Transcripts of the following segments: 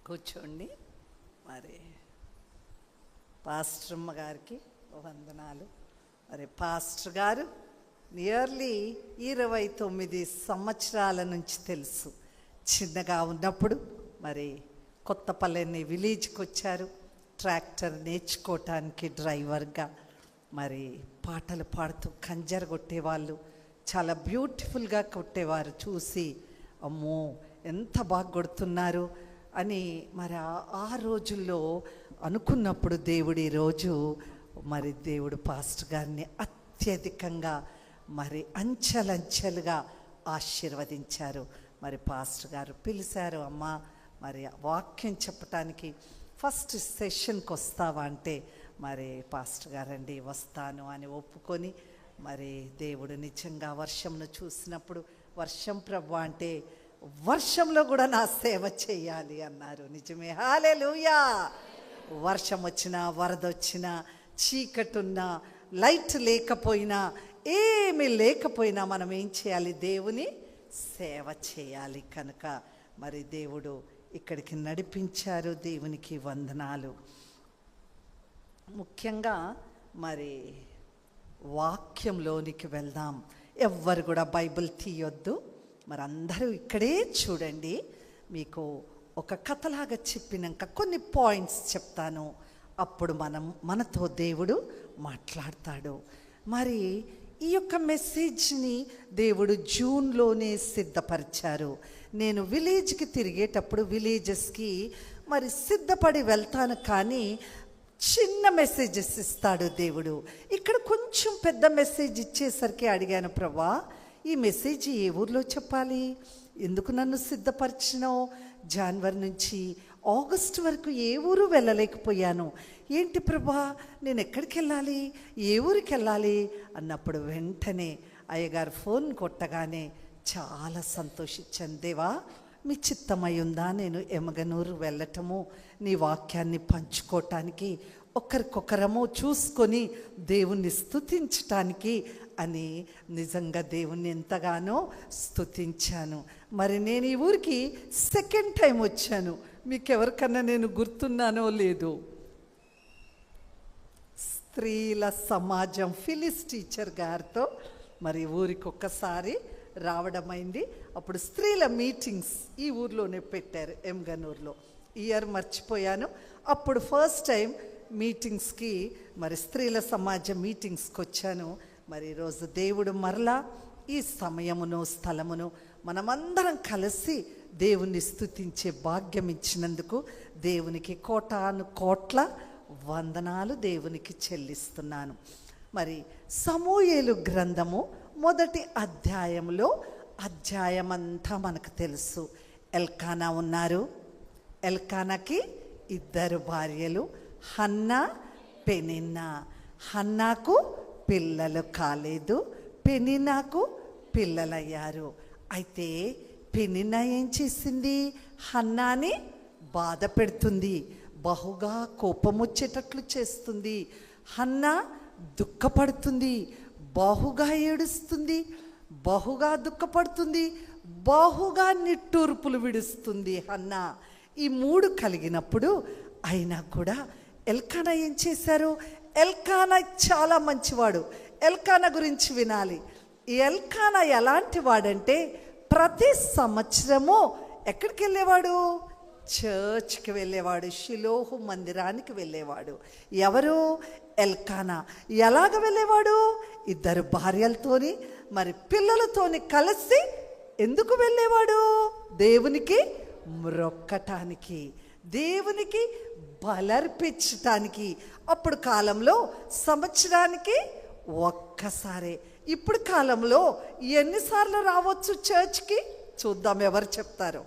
కూర్చోండి. మరి పాస్టర్మ్మ గారికి వందనాలు. మరి పాస్టర్ గారు నియర్లీ 29 సంవత్సరాల నుంచి తెలుసు. చిన్నగా ఉన్నప్పుడు మరి కొత్తపల్లి విలేజ్కి వచ్చారు ట్రాక్టర్ నేర్చుకోవటానికి డ్రైవర్గా. మరి పాటలు పాడుతూ కంజర కొట్టేవాళ్ళు, చాలా బ్యూటిఫుల్గా కొట్టేవారు. చూసి అమ్మో ఎంత బాగా కొడుతున్నారు అని మరి ఆ రోజుల్లో అనుకున్నప్పుడు దేవుడు ఈరోజు మరి దేవుడు పాస్టర్ గారిని అత్యధికంగా మరి అంచెలంచెలుగా ఆశీర్వదించారు. మరి పాస్టర్ గారు పిలిచారు, అమ్మ మరి వాక్యం చెప్పటానికి ఫస్ట్ సెషన్కి వస్తావా అంటే మరి పాస్టర్ గారండి వస్తాను అని ఒప్పుకొని మరి దేవుడు నిజంగా వర్షంను చూసినప్పుడు వర్షం ప్రభు అంటే వర్షంలో కూడా నా సేవ చేయాలి అన్నారు. నిజమే, హల్లెలూయా. వర్షం వచ్చినా వరద వచ్చినా చీకటున్నా లైట్ లేకపోయినా ఏమీ లేకపోయినా మనం ఏం చేయాలి? దేవుని సేవ చేయాలి. కనుక మరి దేవుడు ఇక్కడికి నడిపించారు. దేవునికి వందనాలు. ముఖ్యంగా మరి వాక్యంలోనికి వెళ్దాం. ఎవ్వరు కూడా బైబిల్ తీయొద్దు. మరి అందరూ ఇక్కడే చూడండి. మీకు ఒక కథలాగా చెప్పినాక కొన్ని పాయింట్స్ చెప్తాను, అప్పుడు మనతో దేవుడు మాట్లాడతాడు. మరి ఈ యొక్క మెసేజ్ని దేవుడు జూన్లోనే సిద్ధపరిచారు. నేను విలేజ్కి తిరిగేటప్పుడు విలేజెస్కి మరి సిద్ధపడి వెళ్తాను, కానీ చిన్న మెసేజెస్ ఇస్తాడు దేవుడు. ఇక్కడ కొంచెం పెద్ద మెసేజ్ ఇచ్చేసరికి అడిగాను, ప్రభా ఈ మెసేజ్ ఏ ఊర్లో చెప్పాలి? ఎందుకు నన్ను సిద్ధపరిచినావు? జనవరి నుంచి ఆగస్టు వరకు ఏ ఊరు వెళ్ళలేకపోయాను. ఏంటి ప్రభా నేను ఎక్కడికి వెళ్ళాలి, ఏ ఊరికి వెళ్ళాలి అన్నప్పుడు వెంటనే అయ్యగారు ఫోన్ కొట్టగానే చాలా సంతోషించాను. దేవా మీ చిత్తమై ఉందా నేను ఎమగనూరు వెళ్ళటము, నీ వాక్యాన్ని పంచుకోవటానికి, ఒకరికొకరము చూసుకొని దేవుణ్ణి స్తుతించటానికి అని నిజంగా దేవుణ్ణి ఎంతగానో స్తుతించాను. మరి నేను ఈ ఊరికి సెకండ్ టైం వచ్చాను. మీకెవరికన్నా నేను గుర్తున్నానో లేదో, స్త్రీల సమాజం ఫిలిస్ టీచర్ గారితో మరి ఊరికి ఒక్కసారి రావడమైంది. అప్పుడు స్త్రీల మీటింగ్స్ ఈ ఊర్లోనే పెట్టారు, ఎమ్గనూరులో. ఇయర్ మర్చిపోయాను. అప్పుడు ఫస్ట్ టైం మీటింగ్స్కి మరి స్త్రీల సమాజం మీటింగ్స్కి వచ్చాను. మరి ఈరోజు దేవుడు మరలా ఈ సమయమును స్థలమును మనమందరం కలిసి దేవుణ్ణి స్తుతించే భాగ్యం ఇచ్చినందుకు దేవునికి కోటాను కోట్ల వందనాలు దేవునికి చెల్లిస్తున్నాను. మరి సమూయేలు గ్రంథము మొదటి అధ్యాయంలో అధ్యాయమంతా మనకు తెలుసు. ఎల్కానా ఉన్నారు. ఎల్కానాకి 2 భార్యలు, హన్నా పెనిన్నా. హన్నాకు పిల్లలు కాలేదు, పెనిన్నాకు పిల్లలయ్యారు. అయితే పెనిన్నా ఏం చేసింది? హన్నాని బాధ పెడుతుంది, బహుగా కోపం వచ్చేటట్లు చేస్తుంది. హన్నా దుఃఖపడుతుంది, బహుగా ఏడుస్తుంది, బహుగా దుఃఖపడుతుంది, బహుగా నిట్టూర్పులు విడుస్తుంది హన్నా. ఈ 3 కలిగినప్పుడు అయినా కూడా ఎల్కానా ఏం చేశారు? ఎల్కానా చాలా మంచివాడు. ఎల్కానా గురించి వినాలి. ఈ ఎల్కానా ఎలాంటి వాడంటే ప్రతి సంవత్సరము ఎక్కడికి వెళ్ళేవాడు? చర్చ్కి వెళ్ళేవాడు, షిలోహు మందిరానికి వెళ్ళేవాడు. ఎవరు? ఎల్కానా. ఎలాగ వెళ్ళేవాడు? 2 భార్యలతోని మరి పిల్లలతోని కలిసి. ఎందుకు వెళ్ళేవాడు? దేవునికి మ్రొక్కటానికి, దేవునికి బలర్పించటానికి. అప్పుడు కాలంలో సంవత్సరానికి ఒక్కసారే. ఇప్పుడు కాలంలో ఎన్నిసార్లు రావచ్చు చర్చ్కి? చూద్దాం ఎవరు చెప్తారో.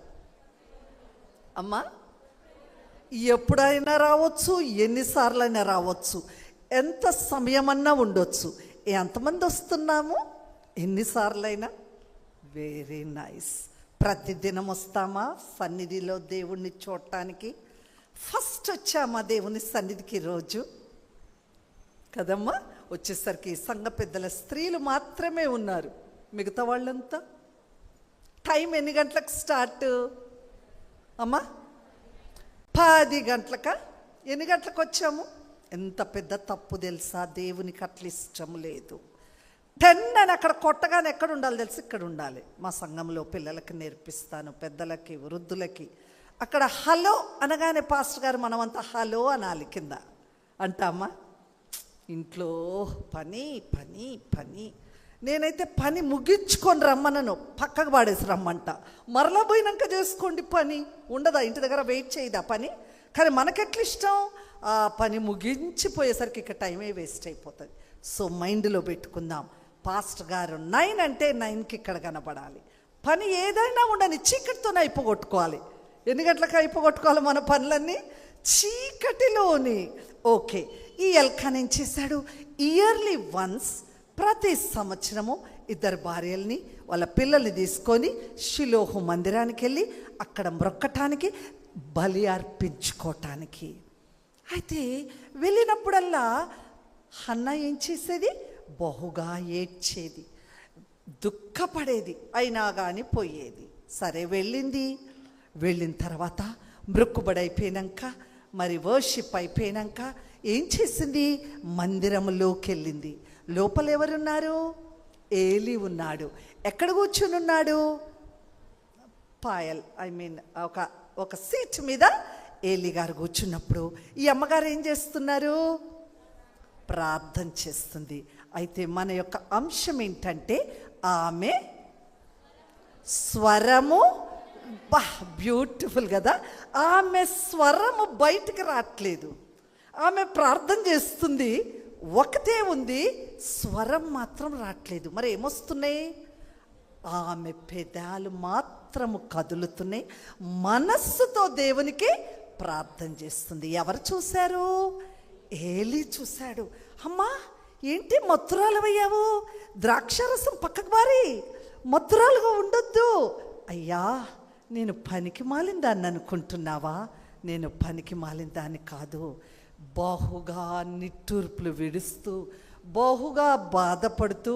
అమ్మా, ఎప్పుడైనా రావచ్చు, ఎన్నిసార్లైనా రావచ్చు, ఎంత సమయమన్నా ఉండొచ్చు. ఎంతమంది వస్తున్నాము? ఎన్నిసార్లైనా. Very nice. ప్రతిదినం వస్తామా సన్నిధిలో దేవుణ్ణి చూడటానికి? ఫస్ట్ వచ్చామా దేవుని సన్నిధికి రోజు కదమ్మా? వచ్చేసరికి సంఘ పెద్దల స్త్రీలు మాత్రమే ఉన్నారు, మిగతా వాళ్ళంతా. టైం ఎన్ని గంటలకు స్టార్ట్ అమ్మా? 10 గంటలక ఎన్ని గంటలకు వచ్చాము? ఎంత పెద్ద తప్పు తెలుసా? దేవునికి అట్లా ఇష్టం లేదు. 10 అని అక్కడ కొట్టగానే ఎక్కడ ఉండాలి తెలుసు? ఇక్కడ ఉండాలి. మా సంఘంలో పిల్లలకి నేర్పిస్తాను, పెద్దలకి, వృద్ధులకి. అక్కడ హలో అనగానే పాస్టర్ గారు మనమంతా హలో అనాలి. కింద అంటామా? ఇంట్లో పని పని పని. నేనైతే పని ముగించుకొని రమ్మనను, పక్కకు పాడేసి రమ్మంట. మరలా పోయినాక చేసుకోండి పని. ఉండదా? ఇంటి దగ్గర వెయిట్ చేయదా పని? కానీ మనకెట్లా ఇష్టం? ఆ పని ముగించిపోయేసరికి ఇక టైమే వేస్ట్ అయిపోతుంది. సో మైండ్లో పెట్టుకుందాం, పాస్టర్ గారు 9 అంటే 9కి ఇక్కడ కనపడాలి. పని ఏదైనా ఉండని చీకటితోనే అయిపోగొట్టుకోవాలి. ఎన్ని గంటలకు అయిపోగొట్టుకోవాలి మన పనులన్నీ? చీకటిలోని. ఓకే, ఈ ఎల్కాన్ ఏం చేశాడు? ఇయర్లీ వన్స్, ప్రతి సంవత్సరము 2 భార్యల్ని వాళ్ళ పిల్లల్ని తీసుకొని షిలోహు మందిరానికి వెళ్ళి అక్కడ మ్రొక్కటానికి, బలి అర్పించుకోవటానికి. అయితే వెళ్ళినప్పుడల్లా హన్నా ఏం చేసేది? బహుగా ఏడ్చేది, దుఃఖపడేది. అయినా కానీ పోయేది. సరే వెళ్ళింది. వెళ్ళిన తర్వాత మృక్కుబడి అయిపోయాక, మరి వర్షిప్ అయిపోయాక ఏం చేసింది? మందిరంలోకి వెళ్ళింది. లోపల ఎవరున్నారు? ఏలి ఉన్నాడు. ఎక్కడ కూర్చుని ఉన్నాడు? పాయల్, ఒక సీట్ మీద ఏలి గారు కూర్చున్నప్పుడు ఈ అమ్మగారు ఏం చేస్తున్నారు? ప్రార్థన చేస్తుంది. అయితే మన యొక్క అంశం ఏంటంటే, ఆమె స్వరము, బ్యూటిఫుల్ కదా. ఆమె స్వరము బయటికి రావట్లేదు. ఆమె ప్రార్థన చేస్తుంది, ఒకటే ఉంది, స్వరం మాత్రం రావట్లేదు. మరి ఏమొస్తున్నాయి? ఆమె పెదాలు మాత్రము కదులుతున్నాయి. మనస్సుతో దేవునికి ప్రార్థన చేస్తుంది. ఎవరు చూశారు? ఏలి చూశాడు. అమ్మా ఏంటి మత్తురాలవయ్యావు? ద్రాక్షారసం పక్కకు మారి, మత్తురాలుగా ఉండొద్దు. అయ్యా, నేను పనికి మాలిన దాన్ని అనుకుంటున్నావా? నేను పనికి మాలిన దాన్ని కాదు. బహుగా నిట్టూర్పులు విడుస్తూ, బహుగా బాధపడుతూ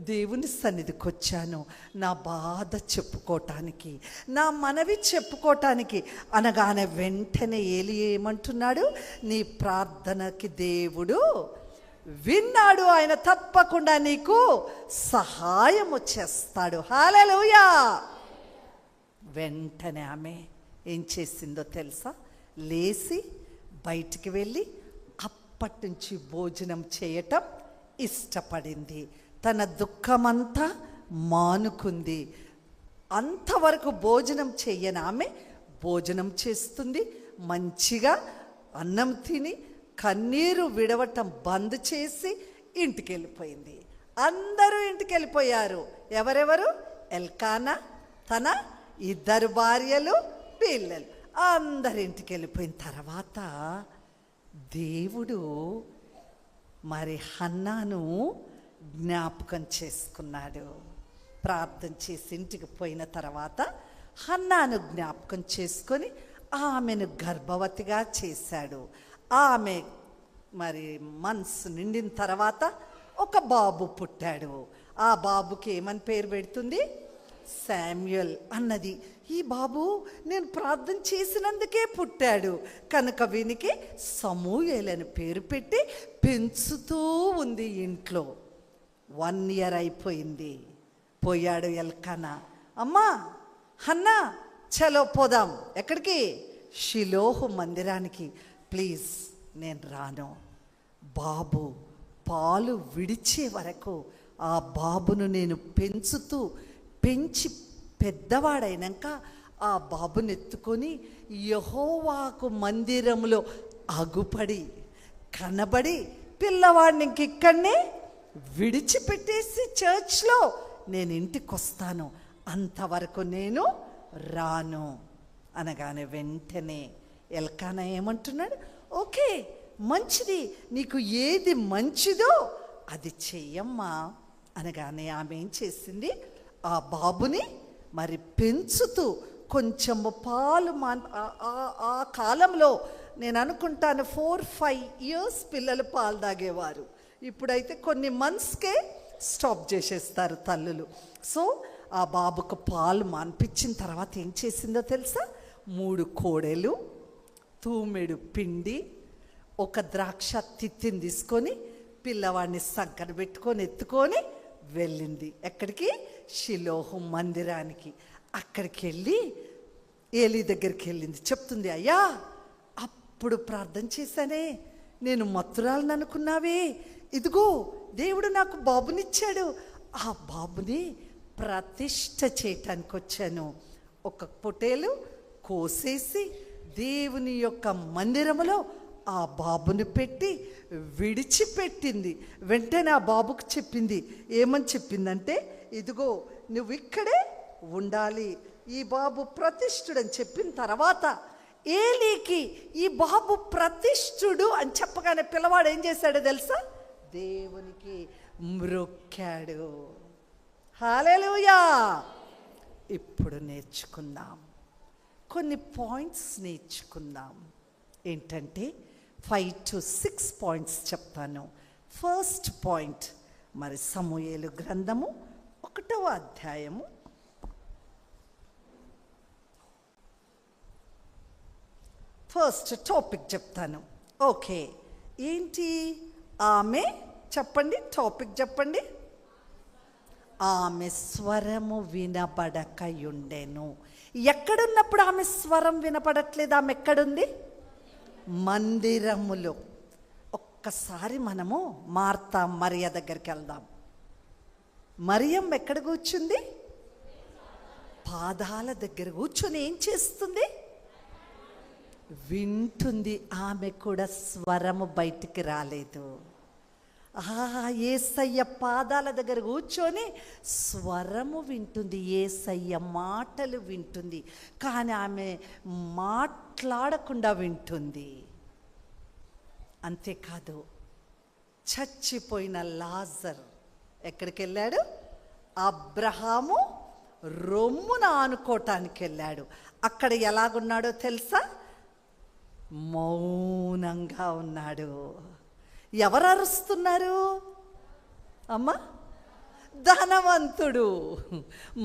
దేవుని సన్నిధికి వచ్చాను, నా బాధ చెప్పుకోవటానికి, నా మనవి చెప్పుకోవటానికి అనగానే వెంటనే ఏలి ఏమంటున్నాడు? నీ ప్రార్థనకి దేవుడు విన్నాడు, ఆయన తప్పకుండా నీకు సహాయము చేస్తాడు. హల్లెలూయా. వెంటనే ఆమె ఏం చేసిందో తెలుసా? లేచి బయటికి వెళ్ళి అప్పటి నుంచి భోజనం చేయటం ఇష్టపడింది. తన దుఃఖమంతా మానుకుంది. అంతవరకు భోజనం చెయ్యని ఆమె భోజనం చేస్తుంది. మంచిగా అన్నం తిని కన్నీరు విడవటం బంద్ చేసి ఇంటికి వెళ్ళిపోయింది. అందరూ ఇంటికి వెళ్ళిపోయారు. ఎవరెవరు? ఎల్కానా, తన 2 భార్యలు, పిల్లలు, అందరు ఇంటికి వెళ్ళిపోయిన తర్వాత దేవుడు మరి హన్నాను జ్ఞాపకం చేసుకున్నాడు. ప్రార్థన చేసి ఇంటికి పోయిన తర్వాత హన్నాను జ్ఞాపకం చేసుకొని ఆమెను గర్భవతిగా చేశాడు. ఆమె మరి మంత్స్ నిండిన తర్వాత ఒక బాబు పుట్టాడు. ఆ బాబుకి ఏమని పేరు పెడుతుంది? శామ్యుయల్ అన్నది. ఈ బాబు నేను ప్రార్థన చేసినందుకే పుట్టాడు కనుక వీనికి సమూయేలు అని పేరు పెట్టి పెంచుతూ ఉంది ఇంట్లో. 1 year అయిపోయింది. పోయాడు ఎల్కానా. అమ్మా హన్నా, చలో పోదాం. ఎక్కడికి? షిలోహు మందిరానికి. ప్లీజ్ నేను రాను. బాబు పాలు విడిచే వరకు ఆ బాబును నేను పెంచి పెద్దవాడైనాక ఆ బాబుని ఎత్తుకొని యెహోవాకు మందిరంలో అగుపడి కనబడి పిల్లవాడిని ఇక్కడనే విడిచిపెట్టేసి చర్చ్లో నేను ఇంటికి వస్తాను, అంతవరకు నేను రాను అనగానే వెంటనే ఎల్కానా ఏమంటున్నాడు? ఓకే, మంచిది, నీకు ఏది మంచిదో అది చెయ్యమ్మా అనగానే ఆమె ఏం చేసింది? ఆ బాబుని మరి పెంచుతూ కొంచెము పాలు ఆ కాలంలో నేను అనుకుంటాను 4-5 years పిల్లలు పాలు తాగేవారు. ఇప్పుడైతే కొన్ని మంత్స్కే స్టాప్ చేసేస్తారు తల్లులు. సో ఆ బాబుకు పాలు మాన్పించిన తర్వాత ఏం చేసిందో తెలుసా? 3 కోడెలు తూమెడు పిండి, ఒక ద్రాక్ష తిత్తిని తీసుకొని పిల్లవాడిని సంకన పెట్టుకొని ఎత్తుకొని వెళ్ళింది. ఎక్కడికి? షిలోహు మందిరానికి. అక్కడికి వెళ్ళి ఏలీ దగ్గరికి వెళ్ళింది. చెప్తుంది, అయ్యా అప్పుడు ప్రార్థన చేశానే, నేను మత్తురాలను అనుకున్నావే, ఇదిగో దేవుడు నాకు బాబునిచ్చాడు, ఆ బాబుని ప్రతిష్ఠ చేయటానికి వచ్చాను. ఒక పొటేలు కోసేసి దేవుని యొక్క మందిరములో ఆ బాబుని పెట్టి విడిచిపెట్టింది. వెంటనే ఆ బాబుకు చెప్పింది, ఏమని చెప్పిందంటే, ఇదిగో నువ్వు ఇక్కడే ఉండాలి, ఈ బాబు ప్రతిష్ఠుడని చెప్పిన తర్వాత ఏలీకి ఈ బాబు ప్రతిష్ఠుడు అని చెప్పగానే పిల్లవాడు ఏం చేశాడో తెలుసా? దేవునికి మ్రొక్కాడు. హల్లెలూయా. ఇప్పుడు నేర్చుకుందాం, కొన్ని పాయింట్స్ నేర్చుకుందాం. ఏంటంటే 5 to 6 పాయింట్స్ చెప్తాను. ఫస్ట్ పాయింట్, మరి సమూయేలు గ్రంథము 1వ అధ్యాయము ఫస్ట్ టాపిక్ చెప్తాను. ఓకే, ఏంటి? ఆమె చెప్పండి, టాపిక్ చెప్పండి. ఆమె స్వరము వినబడకయుండెను. ఎక్కడున్నప్పుడు ఆమె స్వరం వినపడట్లేదు? ఆమె ఎక్కడుంది? మందిరములో. ఒక్కసారి మనము మార్తా మరియ దగ్గరికి వెళ్దాం. మరియం ఎక్కడ కూర్చుంది? పాదాల దగ్గర కూర్చొని ఏం చేస్తుంది? వింటుంది. ఆమె కూడా స్వరము బయటికి రాలేదు. యేసయ్య పాదాల దగ్గర కూర్చొని స్వరము వింటుంది, యేసయ్య మాటలు వింటుంది. కానీ ఆమె మాట్లాడకుండా వింటుంది. అంతేకాదు, చచ్చిపోయిన లాజర్ ఎక్కడికి వెళ్ళాడు? అబ్రహాము రొమ్మున ఆనుకోవటానికి వెళ్ళాడు. అక్కడ ఎలాగున్నాడో తెలుసా? మౌనంగా ఉన్నాడు. ఎవరు అరుస్తున్నారు అమ్మా? ధనవంతుడు.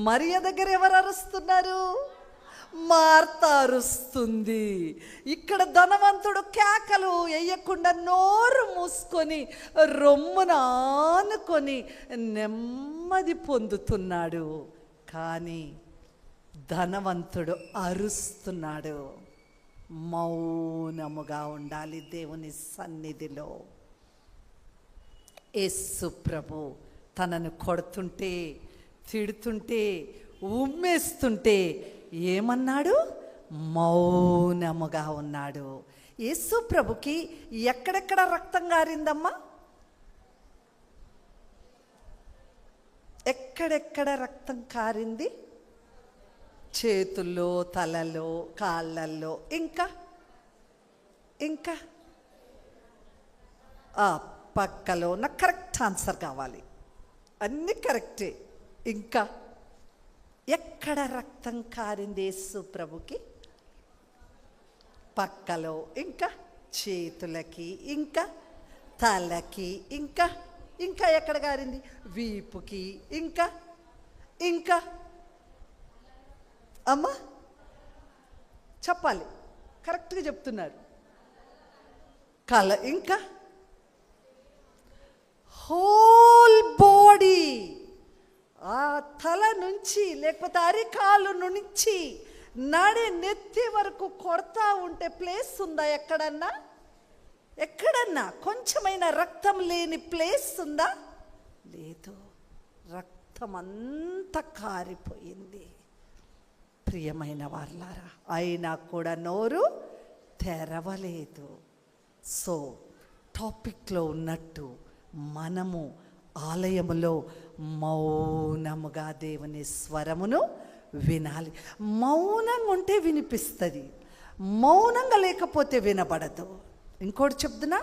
మరియ దగ్గర ఎవరు అరుస్తున్నారు? మార్త అరుస్తుంది. ఇక్కడ ధనవంతుడు కేకలు వేయకుండా నోరు మూసుకొని రొమ్మున ఆనుకొని నెమ్మది పొందుతున్నాడు. కానీ ధనవంతుడు అరుస్తున్నాడు. మౌనముగా ఉండాలి దేవుని సన్నిధిలో. యేసు ప్రభు తనను కొడుతుంటే, తిడుతుంటే, ఉమ్మేస్తుంటే ఏమన్నాడు? మౌనముగా ఉన్నాడు. యేసు ప్రభుకి ఎక్కడెక్కడ రక్తం గారిందమ్మా? ఎక్కడెక్కడ రక్తం కారింది? చేతుల్లో, తలలో, కాళ్ళల్లో, ఇంకా ఇంకా పక్కలో. నాకు కరెక్ట్ ఆన్సర్ కావాలి, అన్నీ కరెక్టే. ఇంకా ఎక్కడ రక్తం కారింది యేసు ప్రభుకి? పక్కలో, ఇంకా చేతులకి, ఇంకా తలకి, ఇంకా ఇంకా ఎక్కడ కారింది? వీపుకి, ఇంకా ఇంకా అమ్మా చెప్పాలి, కరెక్ట్గా చెప్తున్నారు. ఇంకా హోల్ బాడీ, ఆ తల నుంచి లేకపోతే అరికాలు నుంచి నడి నెత్తి వరకు కొడతా ఉంటే ప్లేస్ ఉందా ఎక్కడన్నా? ఎక్కడన్నా కొంచెమైనా రక్తం లేని ప్లేస్ ఉందా? లేదు. రక్తం అంతా కారిపోయింది. ప్రియమైన వాళ్ళారా, అయినా కూడా నోరు తెరవలేదు. సో టాపిక్లో ఉన్నట్టు మనము ఆలయములో మౌనముగా దేవుని స్వరమును వినాలి. మౌనంగా ఉంటే వినిపిస్తుంది, మౌనంగా లేకపోతే వినబడదు. ఇంకోటి చెప్తున్నా,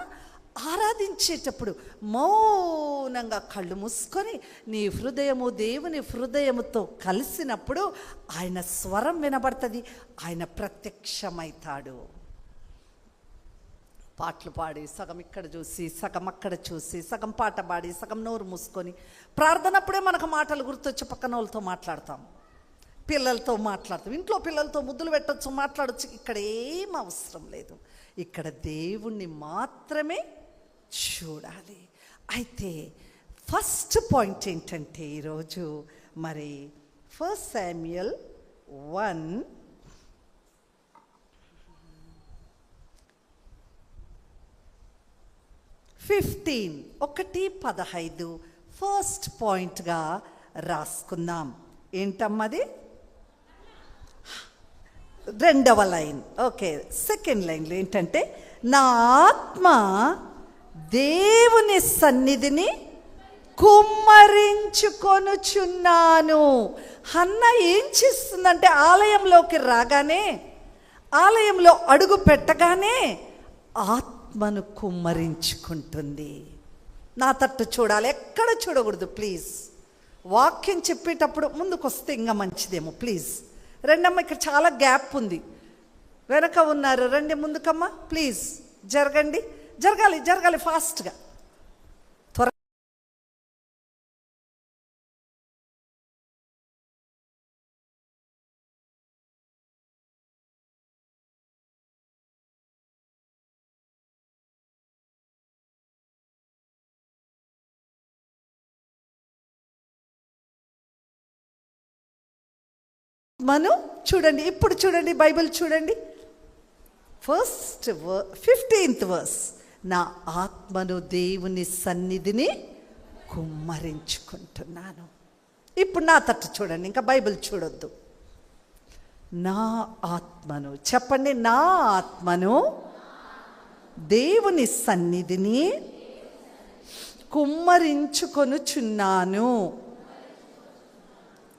ఆరాధించేటప్పుడు మౌనంగా కళ్ళు మూసుకొని నీ హృదయము దేవుని హృదయముతో కలిసినప్పుడు ఆయన స్వరం వినబడుతుంది, ఆయన ప్రత్యక్షమవుతాడు. పాటలు పాడి సగం ఇక్కడ చూసి సగం అక్కడ చూసి సగం పాట పాడి సగం నోరు మూసుకొని ప్రార్థనప్పుడే మనకు మాటలు గుర్తొచ్చి పక్కన వాళ్ళతో మాట్లాడతాం. పిల్లలతో మాట్లాడతాం, ఇంట్లో పిల్లలతో ముద్దులు పెట్టచ్చు, మాట్లాడచ్చు. ఇక్కడ ఏం అవసరం లేదు. ఇక్కడ దేవుణ్ణి మాత్రమే చూడాలి. అయితే ఫస్ట్ పాయింట్ ఏంటంటే ఈరోజు మరి 1 Samuel 1:15 ఫస్ట్ పాయింట్గా రాసుకుందాం. ఏంటమ్మది? రెండవ లైన్. ఓకే, సెకండ్ లైన్లో ఏంటంటే, నా ఆత్మ దేవుని సన్నిధిని కుమ్మరించుకొనుచున్నాను. హన్న ఏం చేస్తుందంటే, ఆలయంలోకి రాగానే, ఆలయంలో అడుగు పెట్టగానే ఆత్మను కుమ్మరించుకుంటుంది. నా తట్టు చూడాలి, ఎక్కడ చూడకూడదు ప్లీజ్. వాక్యం చెప్పేటప్పుడు ముందుకు వస్తే ఇంకా మంచిదేమో ప్లీజ్. రెండమ్మ, ఇక్కడ చాలా గ్యాప్ ఉంది, వెనక ఉన్నారు, రండి ముందుకమ్మా ప్లీజ్. జరగండి, జరగాలి ఫాస్ట్గా. మనం చూడండి, ఇప్పుడు చూడండి, బైబిల్ చూడండి, 15th verse. నా ఆత్మను దేవుని సన్నిధిని కుమ్మరించుకుంటున్నాను. ఇప్పుడు నా తట్టు చూడండి, ఇంకా బైబిల్ చూడొద్దు. నా ఆత్మను చెప్పండి, నా ఆత్మను దేవుని సన్నిధిని కుమ్మరించుకొనుచున్నాను.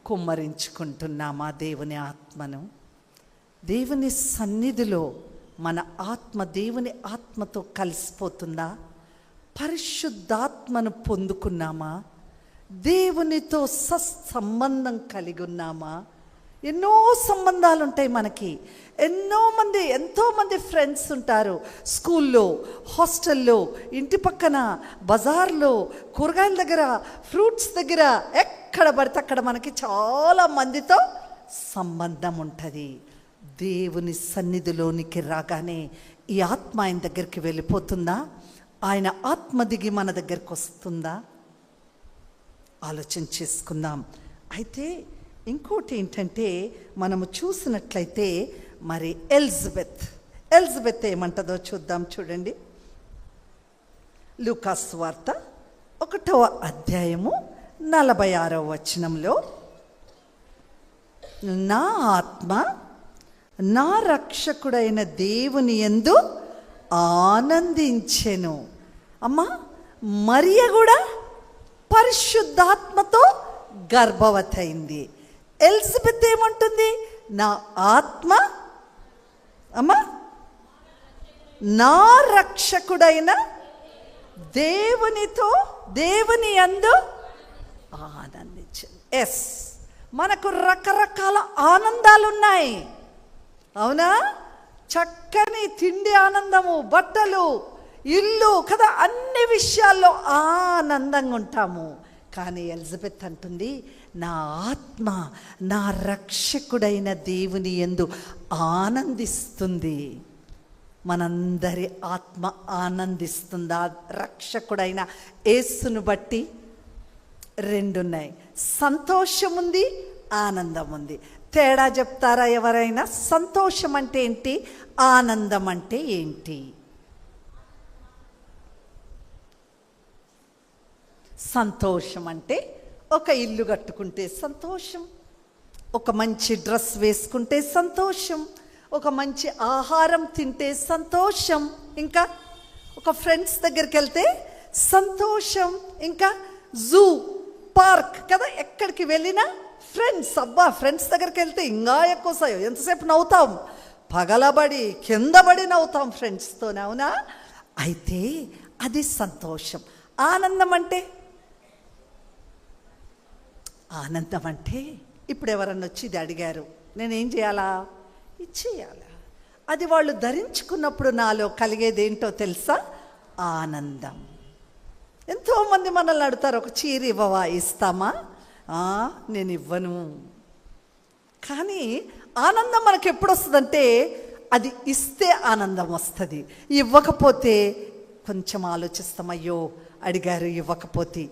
కుమ్మరించుకుంటున్నామా దేవుని ఆత్మను? దేవుని సన్నిధిలో మన ఆత్మ దేవుని ఆత్మతో కలిసిపోతుందా? పరిశుద్ధాత్మను పొందుకున్నామా? దేవునితో సత్సంబంధం కలిగి ఉన్నామా? ఎన్నో సంబంధాలు ఉంటాయి మనకి. ఎంతోమంది ఫ్రెండ్స్ ఉంటారు. స్కూల్లో, హాస్టల్లో, ఇంటి పక్కన, బజార్లో, కూరగాయల దగ్గర, ఫ్రూట్స్ దగ్గర, ఎక్కడ పడితే అక్కడ మనకి చాలా మందితో సంబంధం ఉంటుంది. దేవుని సన్నిధిలోనికి రాగానే ఈ ఆత్మ ఆయన దగ్గరికి వెళ్ళిపోతుందా? ఆయన ఆత్మ దిగి మన దగ్గరికి వస్తుందా? ఆలోచన చేసుకుందాం. అయితే ఇంకోటి ఏంటంటే, మనము చూసినట్లయితే మరి ఎలిజబెత్ ఏమంటుందో చూద్దాం. చూడండి, లూకాసు వార్త 1వ అధ్యాయము 46వ వచనంలో, నా ఆత్మ నా రక్షకుడైన దేవుని యందు ఆనందించెను. అమ్మా, మరియ కూడా పరిశుద్ధాత్మతో గర్భవతి అయింది. ఎలిజబెత్ ఏమంటుంది? నా ఆత్మ అమ్మా నా రక్షకుడైన దేవుని యందు ఆనందించింది. ఎస్, మనకు రకరకాల ఆనందాలు ఉన్నాయి, అవునా? చక్కని తిండి ఆనందము, బట్టలు, ఇల్లు కదా, అన్ని విషయాల్లో ఆనందంగా ఉంటాము. కానీ ఎలిజబెత్ అంటుంది, నా ఆత్మ నా రక్షకుడైన దేవుని యందు ఆనందిస్తుంది. మనందరి ఆత్మ ఆనందిస్తుందా? రక్షకుడైన యేసును బట్టి రెండున్నాయి, సంతోషం ఉంది, ఆనందం ఉంది. తేడా చెప్తారా ఎవరైనా? సంతోషం అంటే ఏంటి? ఆనందం అంటే ఏంటి? సంతోషం అంటే ఒక ఇల్లు కట్టుకుంటే సంతోషం, ఒక మంచి డ్రెస్ వేసుకుంటే సంతోషం, ఒక మంచి ఆహారం తింటే సంతోషం, ఇంకా ఒక ఫ్రెండ్స్ దగ్గరికి వెళ్తే సంతోషం, ఇంకా జూ, పార్క్ కదా, ఎక్కడికి వెళ్ళినా ఫ్రెండ్స్. అబ్బా, ఫ్రెండ్స్ దగ్గరికి వెళ్తే ఇంకా ఎక్కువ ఎంతసేపు నవ్వుతాం, పగలబడి కిందబడి నవ్వుతాం ఫ్రెండ్స్తోనే, అవునా? అయితే అది సంతోషం. ఆనందం అంటే ఇప్పుడు ఎవరన్నా వచ్చి ఇది అడిగారు, నేనేం చేయాలా? ఇచ్చేయాలా? అది వాళ్ళు ధరించుకున్నప్పుడు నాలో కలిగేదేంటో తెలుసా? ఆనందం. ఎంతోమంది మనల్ని అడుగుతారు, ఒక చీర ఇవ్వవా? ఇస్తామా? నేను ఇవ్వను. కానీ ఆనందం మనకు ఎప్పుడు వస్తుందంటే అది ఇస్తే ఆనందం వస్తుంది, ఇవ్వకపోతే కొంచెం ఆలోచిస్తాం, అయ్యో అడిగారు ఇవ్వకపోతే.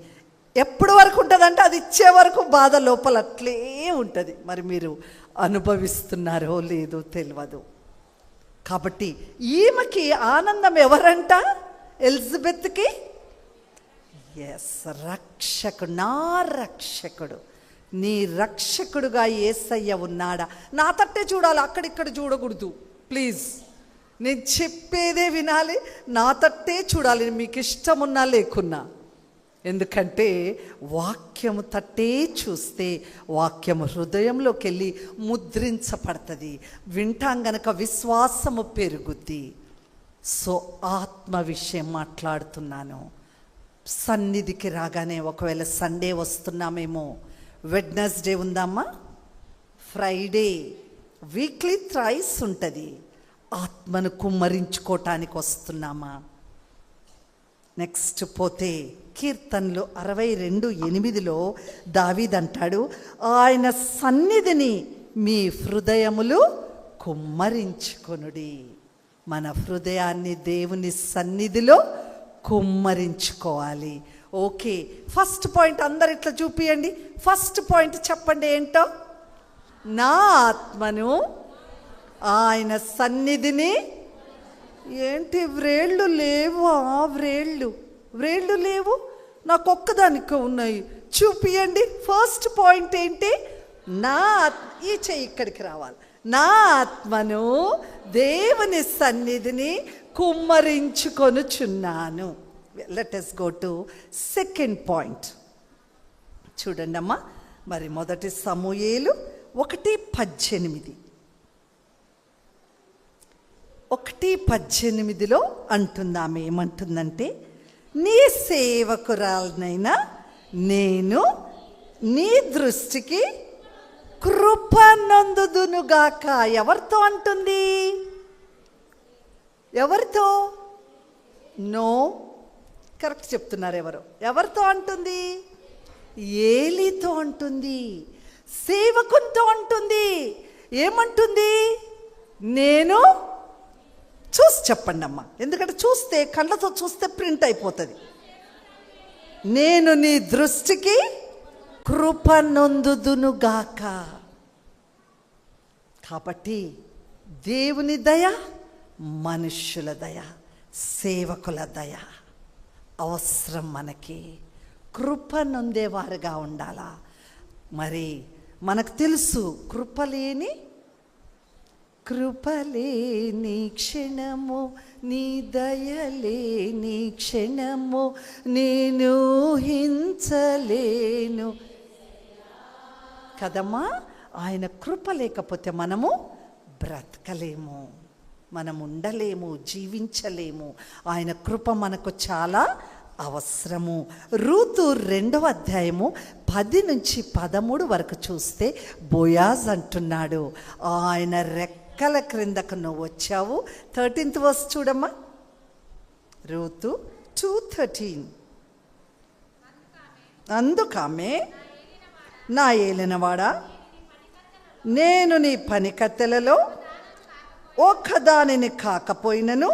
ఎప్పుడు వరకు ఉంటుందంటే అది ఇచ్చే వరకు బాధ లోపల అట్లే ఉంటుంది. మరి మీరు అనుభవిస్తున్నారో లేదో తెలియదు. కాబట్టి ఈమెకి ఆనందం ఎవరంట? ఎలిజబెత్కి రక్షకుడు, నా రక్షకుడు, నీ రక్షకుడుగా యేసయ్య ఉన్నాడా? నా తట్టే చూడాలి, అక్కడిక్కడ చూడకూడదు ప్లీజ్. నేను చెప్పేదే వినాలి, నా తట్టే చూడాలి, మీకు ఇష్టమున్నా లేకున్నా. ఎందుకంటే వాక్యము తట్టే చూస్తే వాక్యము హృదయంలోకి వెళ్ళి ముద్రించబడుతుంది. వింటాం గనక విశ్వాసము పెరుగుద్ది. సో ఆత్మ విషయం మాట్లాడుతున్నాను. సన్నిధికి రాగానే, ఒకవేళ సండే వస్తున్నామేమో, వెడ్నెస్డే ఉందమ్మా, ఫ్రైడే, వీక్లీ థ్రైస్ ఉంటుంది. ఆత్మను కుమ్మరించుకోవటానికి వస్తున్నామా? నెక్స్ట్ పోతే కీర్తనలు 62:8 దావీదు అంటాడు, ఆయన సన్నిధిని మీ హృదయములు కుమ్మరించుకొనుడి. మన హృదయాన్ని దేవుని సన్నిధిలో కుమ్మరించుకోవాలి. ఓకే, ఫస్ట్ పాయింట్ అందరు ఇట్లా చూపియండి. ఫస్ట్ పాయింట్ చెప్పండి ఏంటో? నా ఆత్మను ఆయన సన్నిధిని. ఏంటి వ్రేళ్ళు లేవా? వ్రేళ్ళు లేవు, నాకు ఒక్కదానికి ఉన్నాయి. చూపియండి. ఫస్ట్ పాయింట్ ఏంటి? నా ఈ చెయ్యి ఇక్కడికి రావాలి. నా ఆత్మను దేవుని సన్నిధిని కుమ్మరించుకొనుచున్నాను. Let us go to second point. చూడండి అమ్మా, మరి మొదటి సమూయేలు 1:18 1:18 అంటుందామె. ఏమంటుందంటే, నీ సేవకురాలనైనా నేను నీ దృష్టికి కృపనందుదునుగాక. ఎవరితో అంటుంది? ఎవరితో? నో, కరెక్ట్ చెప్తున్నారు. ఎవరితో అంటుంది? ఏలీతో అంటుంది, సేవకునితో అంటుంది. ఏమంటుంది? నేను చూసి చెప్పండి అమ్మా, ఎందుకంటే చూస్తే కళ్ళతో చూస్తే ప్రింట్ అయిపోతుంది. నేను నీ దృష్టికి కృపనొందుదునుగాక. కాబట్టి దేవుని దయ, మనుష్యుల దయ, సేవకుల దయ అవసరం. మనకి కృపనొందేవారుగా ఉండాలా. మరి మనకు తెలుసు, కృపలేని క్షణము, నీ దయలేని క్షణము నేను హించలేను కదమ్మా. ఆయన కృప లేకపోతే మనము బ్రతకలేము, మనం ఉండలేము, జీవించలేము. ఆయన కృప మనకు చాలా అవసరము. రూతు 2వ అధ్యాయము 10-13 వరకు చూస్తే బోయాజ్ అంటున్నాడు, ఆయన రెక్కల క్రిందకు నువ్వు వచ్చావు. 13th verse చూడమ్మా, రూతు 2:13. అందుకామె, నా ఏలినవాడా, నేను నీ పనికత్తెలలో ఒక్కదానిని కాకపోయినను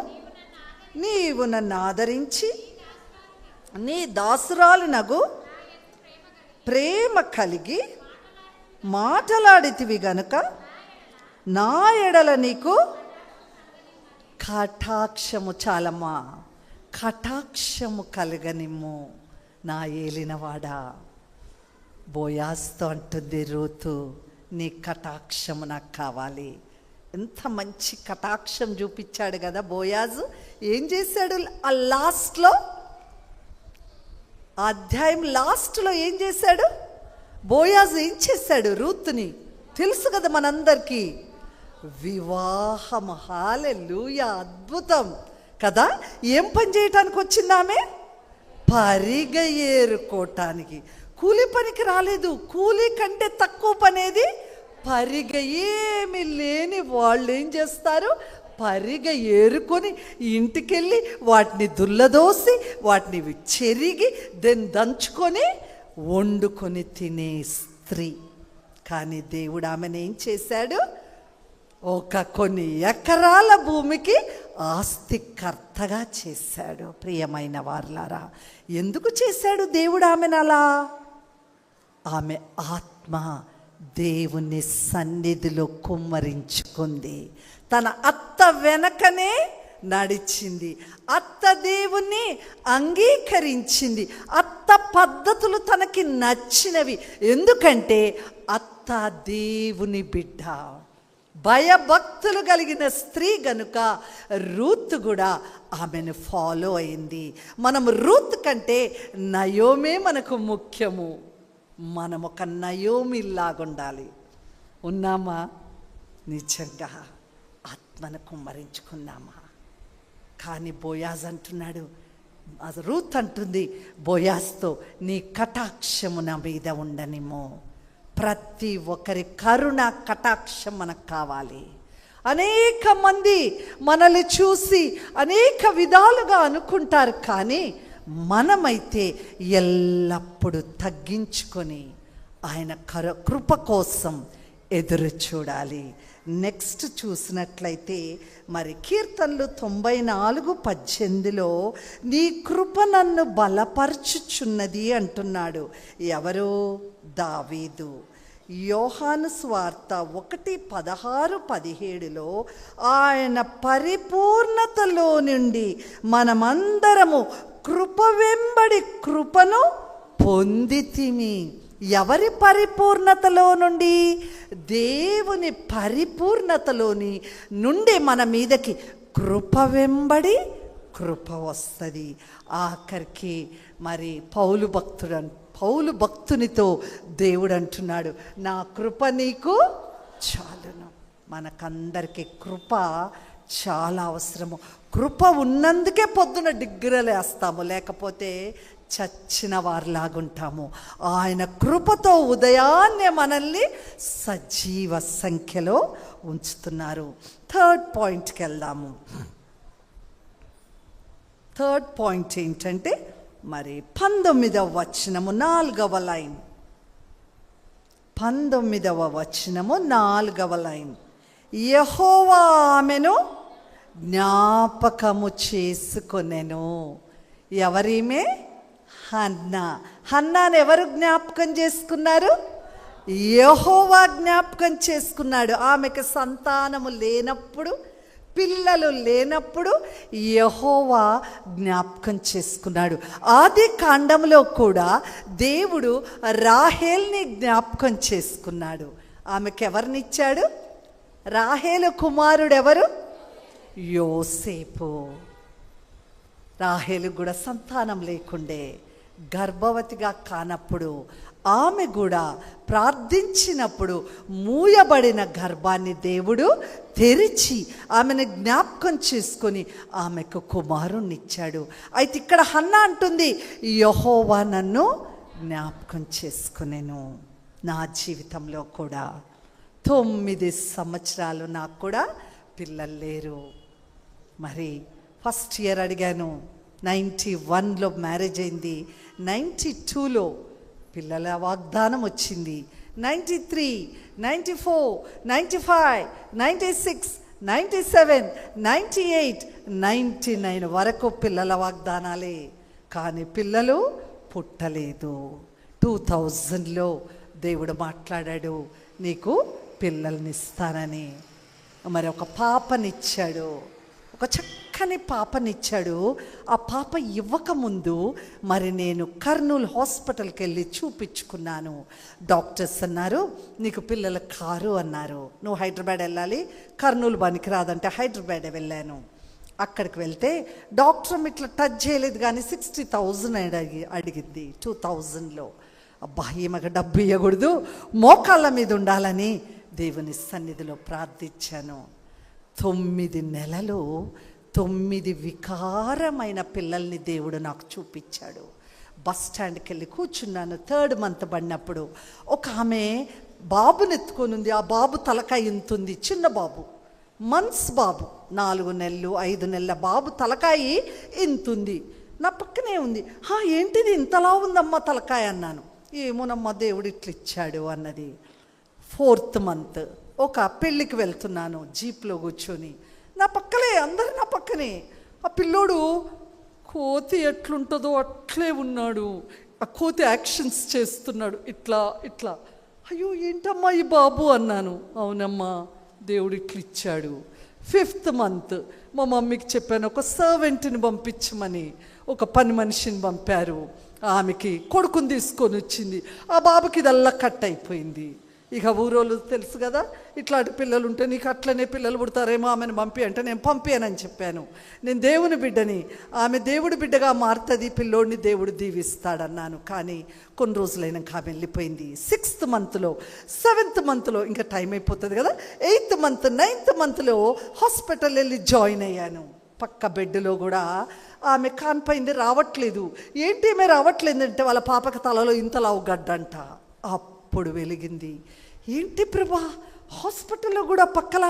నీవు నన్ను ఆదరించి నీ దాసురాలినగు ప్రేమ కలిగి మాటలాడితివి గనుక నా ఎడల నీకు కటాక్షము, చాలమ్మా, కటాక్షము కలగనిమ్ము నా ఏలినవాడా. బోయాజ్తో అంటుంది రూతు, నీ కటాక్షము నాకు కావాలి. ఎంత మంచి కటాక్షం చూపించాడు కదా బోయాజు. ఏం చేశాడు? ఆ లాస్ట్లో, ఆ అధ్యాయం లాస్ట్లో ఏం చేశాడు? బోయాజు ఏం చేశాడు? రూతుని తెలుసు కదా మనందరికీ, వివాహం. హల్లెలూయా, అద్భుతం కదా. ఏం పని చేయటానికి వచ్చిందామె? పరిగ ఏరుకోవటానికి. కూలి పనికి రాలేదు. కూలి కంటే తక్కువ పనేది పరిగ. ఏమి లేని వాళ్ళు ఏం చేస్తారు? పరిగ ఏరుకొని ఇంటికెళ్ళి వాటిని దుల్లదోసి వాటిని చెరిగి దంచుకొని వండుకొని తినే స్త్రీ కానీ దేవుడు ఆమెను ఏం చేశాడు? కొన్ని ఎకరాల భూమికి ఆస్తికర్తగా చేశాడు. ప్రియమైన వారలారా, ఎందుకు చేశాడు దేవుడు ఆమెను అలా? ఆమె ఆత్మ దేవుని సన్నిధిలో కుమ్మరించుకుంది. తన అత్త వెనకనే నడిచింది. అత్త దేవుణ్ణి అంగీకరించింది. అత్త పద్ధతులు తనకి నచ్చినవి. ఎందుకంటే అత్త దేవుని బిడ్డ, భయభక్తులు కలిగిన స్త్రీ గనుక రూత్ కూడా ఆమెను ఫాలో అయింది. మనం రూత్ కంటే నయోమే మనకు ముఖ్యము. మనం ఒక నయోమిలాగుండాలి. ఉన్నామా? నిజంగా ఆత్మను కుమ్మరించుకున్నామా? కానీ బోయాజ్ అంటున్నాడు, రూత్ అంటుంది బోయాజ్తో, నీ కటాక్షము నా మీద ఉండనిమో. ప్రతి ఒక్కరి కరుణ కటాక్షం మనకు కావాలి. అనేక మంది మనల్ని చూసి అనేక విధాలుగా అనుకుంటారు, కానీ మనమైతే ఎల్లప్పుడూ తగ్గించుకొని ఆయన కృప కోసం ఎదురు చూడాలి. నెక్స్ట్ చూసినట్లయితే మరి కీర్తనలు 94:18 నీ కృప నన్ను బలపరచుచున్నది అంటున్నాడు. ఎవరు? దావీదు. యోహాను సువార్త 1:16-17 ఆయన పరిపూర్ణతలో నుండి మనమందరము కృప వెంబడి కృపను పొందితిమి. ఎవరి పరిపూర్ణతలో నుండి? దేవుని పరిపూర్ణతలోని నుండి మన మీదకి కృప వెంబడి కృప వస్తుంది. ఆఖరికి మరి పౌలు భక్తునితో దేవుడు అంటున్నాడు, నా కృప నీకు చాలును. మనకందరికీ కృప చాలా అవసరము. కృప ఉన్నందుకే పొద్దున డిగ్రలేస్తాము, లేకపోతే చచ్చిన వారిలాగుంటాము. ఆయన కృపతో ఉదయాన్నే మనల్ని సజీవ సంఖ్యలో ఉంచుతున్నారు. థర్డ్ పాయింట్కి వెళ్దాము. థర్డ్ పాయింట్ ఏంటంటే మరి 19వ వచనము 4వ లైన్. 19వ వచనము 4వ లైన్. యెహోవా ఆమెను జ్ఞాపకము చేసుకొనెను. ఎవరిమే? హన్నా. హన్నాను ఎవరు జ్ఞాపకం చేసుకున్నారు? యెహోవా జ్ఞాపకం చేసుకున్నాడు. ఆమెకు సంతానము లేనప్పుడు, పిల్లలు లేనప్పుడు యెహోవా జ్ఞాపకం చేసుకున్నాడు. ఆది కాండంలో కూడా దేవుడు రాహేల్ని జ్ఞాపకం చేసుకున్నాడు. ఆమెకు ఎవరినిచ్చాడు? రాహేలు కుమారుడు ఎవరు? యోసేపు. రాహేలు కూడా సంతానం లేకుండే, గర్భవతిగా కానప్పుడు ఆమె కూడా ప్రార్థించినప్పుడు మూయబడిన గర్భాన్ని దేవుడు తెరిచి ఆమెను జ్ఞాపకం చేసుకొని ఆమెకు కుమారుణ్ణిచ్చాడు. అయితే ఇక్కడ హన్నా అంటుంది, యెహోవా నన్ను జ్ఞాపకం చేసుకునేను. నా జీవితంలో కూడా 9 సంవత్సరాలు నాకు కూడా పిల్లలు లేరు. మరి ఫస్ట్ ఇయర్ అడిగాను, 91లో మ్యారేజ్ అయింది, 92లో పిల్లల వాగ్దానం వచ్చింది, 93, 94, 95, 96, 97, 98, 99 వరకు పిల్లల వాగ్దానాలే, కానీ పిల్లలు పుట్టలేదు. 2000లో దేవుడు మాట్లాడాడు, నీకు పిల్లల్ని ఇస్తానని. మరి ఒక పాపనిచ్చాడు, ఒక చక్కని పాపనిచ్చాడు. ఆ పాప ఇవ్వకముందు మరి నేను కర్నూలు హాస్పిటల్కి వెళ్ళి చూపించుకున్నాను. డాక్టర్స్ అన్నారు, నీకు పిల్లలు కారు అన్నారు, నువ్వు హైదరాబాద్ వెళ్ళాలి, కర్నూలు పనికిరాదంటే హైదరాబాద్ వెళ్ళాను. అక్కడికి వెళ్తే డాక్టర్ ఇట్లా టచ్ చేయలేదు, కానీ 60,000 అడిగింది 2000లో. అబ్బా, ఈమెకు డబ్బు ఇవ్వకూడదు, మోకాళ్ళ మీద ఉండాలని దేవుని సన్నిధిలో ప్రార్థించాను. 9 నెలలు 9 వికారమైన పిల్లల్ని దేవుడు నాకు చూపించాడు. బస్ స్టాండ్కి వెళ్ళి కూర్చున్నాను. 3rd మంత్ పడినప్పుడు ఒక ఆమె బాబుని ఎత్తుకొని ఉంది. ఆ బాబు తలకాయ ఇంతుంది, చిన్న బాబు, మంత్స్ బాబు, 4 నెలలు 5 నెలల బాబు తలకాయ ఇంతుంది. నా పక్కనే ఉంది. ఏంటిది ఇంతలా ఉందమ్మా తలకాయ అన్నాను. ఏమోనమ్మా దేవుడు ఇట్లా ఇచ్చాడు అన్నది. 4th మంత్ ఒక పెళ్ళికి వెళ్తున్నాను, జీప్లో కూర్చొని. నా పక్కనే, అందరు నా పక్కనే. ఆ పిల్లోడు కోతి ఎట్లుంటుందో అట్లే ఉన్నాడు. ఆ కోతి యాక్షన్స్ చేస్తున్నాడు, ఇట్లా ఇట్లా. అయ్యో ఏంటమ్మా ఈ బాబు అన్నాను. అవునమ్మా, దేవుడు ఇట్లా ఇచ్చాడు. 5th మంత్ మా మమ్మీకి చెప్పాను, ఒక సర్వెంట్ని పంపించమని. ఒక పని మనిషిని పంపారు. ఆమెకి కొడుకుని తీసుకొని వచ్చింది. ఆ బాబుకి ఇదల్లా కట్ అయిపోయింది. ఇక ఊరోళ్ళు తెలుసు కదా, ఇట్లాంటి పిల్లలు ఉంటే నీకు అట్లనే పిల్లలు పుడతారేమో, ఆమెను పంపి అంటే నేను పంపానని చెప్పాను. నేను దేవుని బిడ్డని, ఆమె దేవుడి బిడ్డగా మారుతుంది, పిల్లోడిని దేవుడు దీవిస్తాడన్నాను. కానీ కొన్ని రోజులైనాక ఆమె వెళ్ళిపోయింది. 6th మంత్లో 7th మంత్లో ఇంకా టైం అయిపోతుంది కదా, 8th మంత్ 9th మంత్లో హాస్పిటల్ వెళ్ళి జాయిన్ అయ్యాను. పక్క బెడ్లో కూడా ఆమె కాన్పైంది, రావట్లేదు. ఏంటి ఆమె రావట్లేదు అంటే వాళ్ళ పాపకి తలలో ఇంతలావు గడ్డంట. అప్పుడు వెలిగింది, ఏంటి ప్రభా హాస్పిటల్లో కూడా పక్కల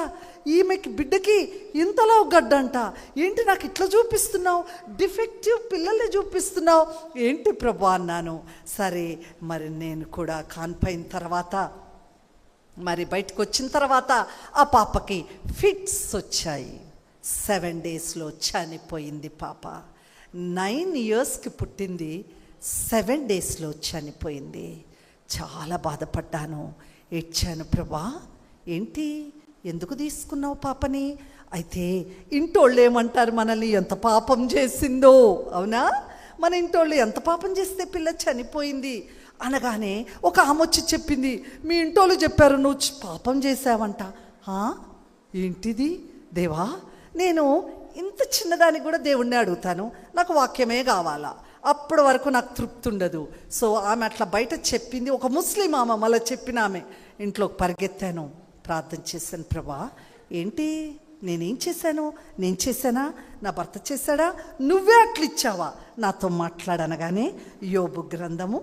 ఈమెకి బిడ్డకి ఇంతలా గడ్డంట, ఏంటి నాకు ఇట్లా చూపిస్తున్నావు, డిఫెక్టివ్ పిల్లల్ని చూపిస్తున్నావు ఏంటి ప్రభా అన్నాను. సరే మరి నేను కూడా కాన్పైన తర్వాత మరి బయటకు వచ్చిన తర్వాత ఆ పాపకి ఫిట్స్ వచ్చాయి. 7 డేస్లో చనిపోయింది పాప. 9 ఇయర్స్కి పుట్టింది, 7 డేస్లో చనిపోయింది. చాలా బాధపడ్డాను, ఏడ్చాను. ప్రభా ఏంటి, ఎందుకు తీసుకున్నావు పాపని? అయితే ఇంటోళ్ళు ఏమంటారు మనల్ని, ఎంత పాపం చేసిందో. అవునా, మన ఇంటోళ్ళు ఎంత పాపం చేస్తే పిల్ల చనిపోయింది అనగానే ఒక ఆమె వచ్చి చెప్పింది, మీ ఇంటోళ్ళు చెప్పారు నువ్వు పాపం చేసావంట. ఏంటిది దేవా, నేను ఇంత చిన్నదానికి కూడా దేవుణ్ణి అడుగుతాను, నాకు వాక్యమే కావాలా, అప్పటి వరకు నాకు తృప్తి ఉండదు. సో ఆమె అట్లా బయట చెప్పింది, ఒక ముస్లిం ఆమె మళ్ళీ చెప్పిన ఆమె. ఇంట్లోకి పరిగెత్తాను, ప్రార్థన చేశాను. ప్రభా ఏంటి, నేనేం చేశాను, నేను చేశానా, నా భర్త చేశాడా, నువ్వే అట్లా ఇచ్చావా, నాతో మాట్లాడనగానే యోబు గ్రంథము,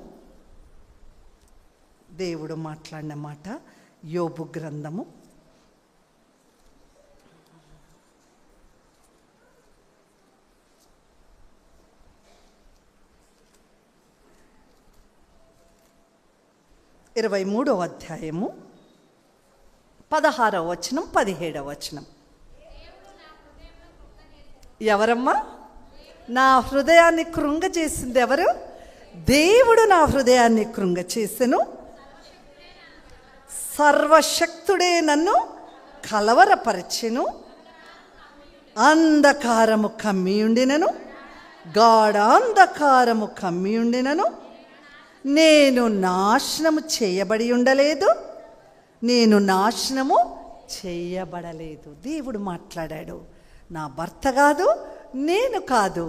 దేవుడు మాట్లాడిన మాట, యోబు గ్రంథము 23వ అధ్యాయము 16వ వచనం 17వ వచనం. ఎవరమ్మా నా హృదయాన్ని కృంగచేసింది? ఎవరు? దేవుడు నా హృదయాన్ని కృంగచేసెను, సర్వశక్తుడే నన్ను కలవరపరచెను, అంధకారము కమ్మియుండినను, గాఢాంధకారము కమ్మియుండినను నేను నాశనము చేయబడి ఉండలేదు, నేను నాశనము చేయబడలేదు. దేవుడు మాట్లాడాడు, నా భర్త కాదు, నేను కాదు,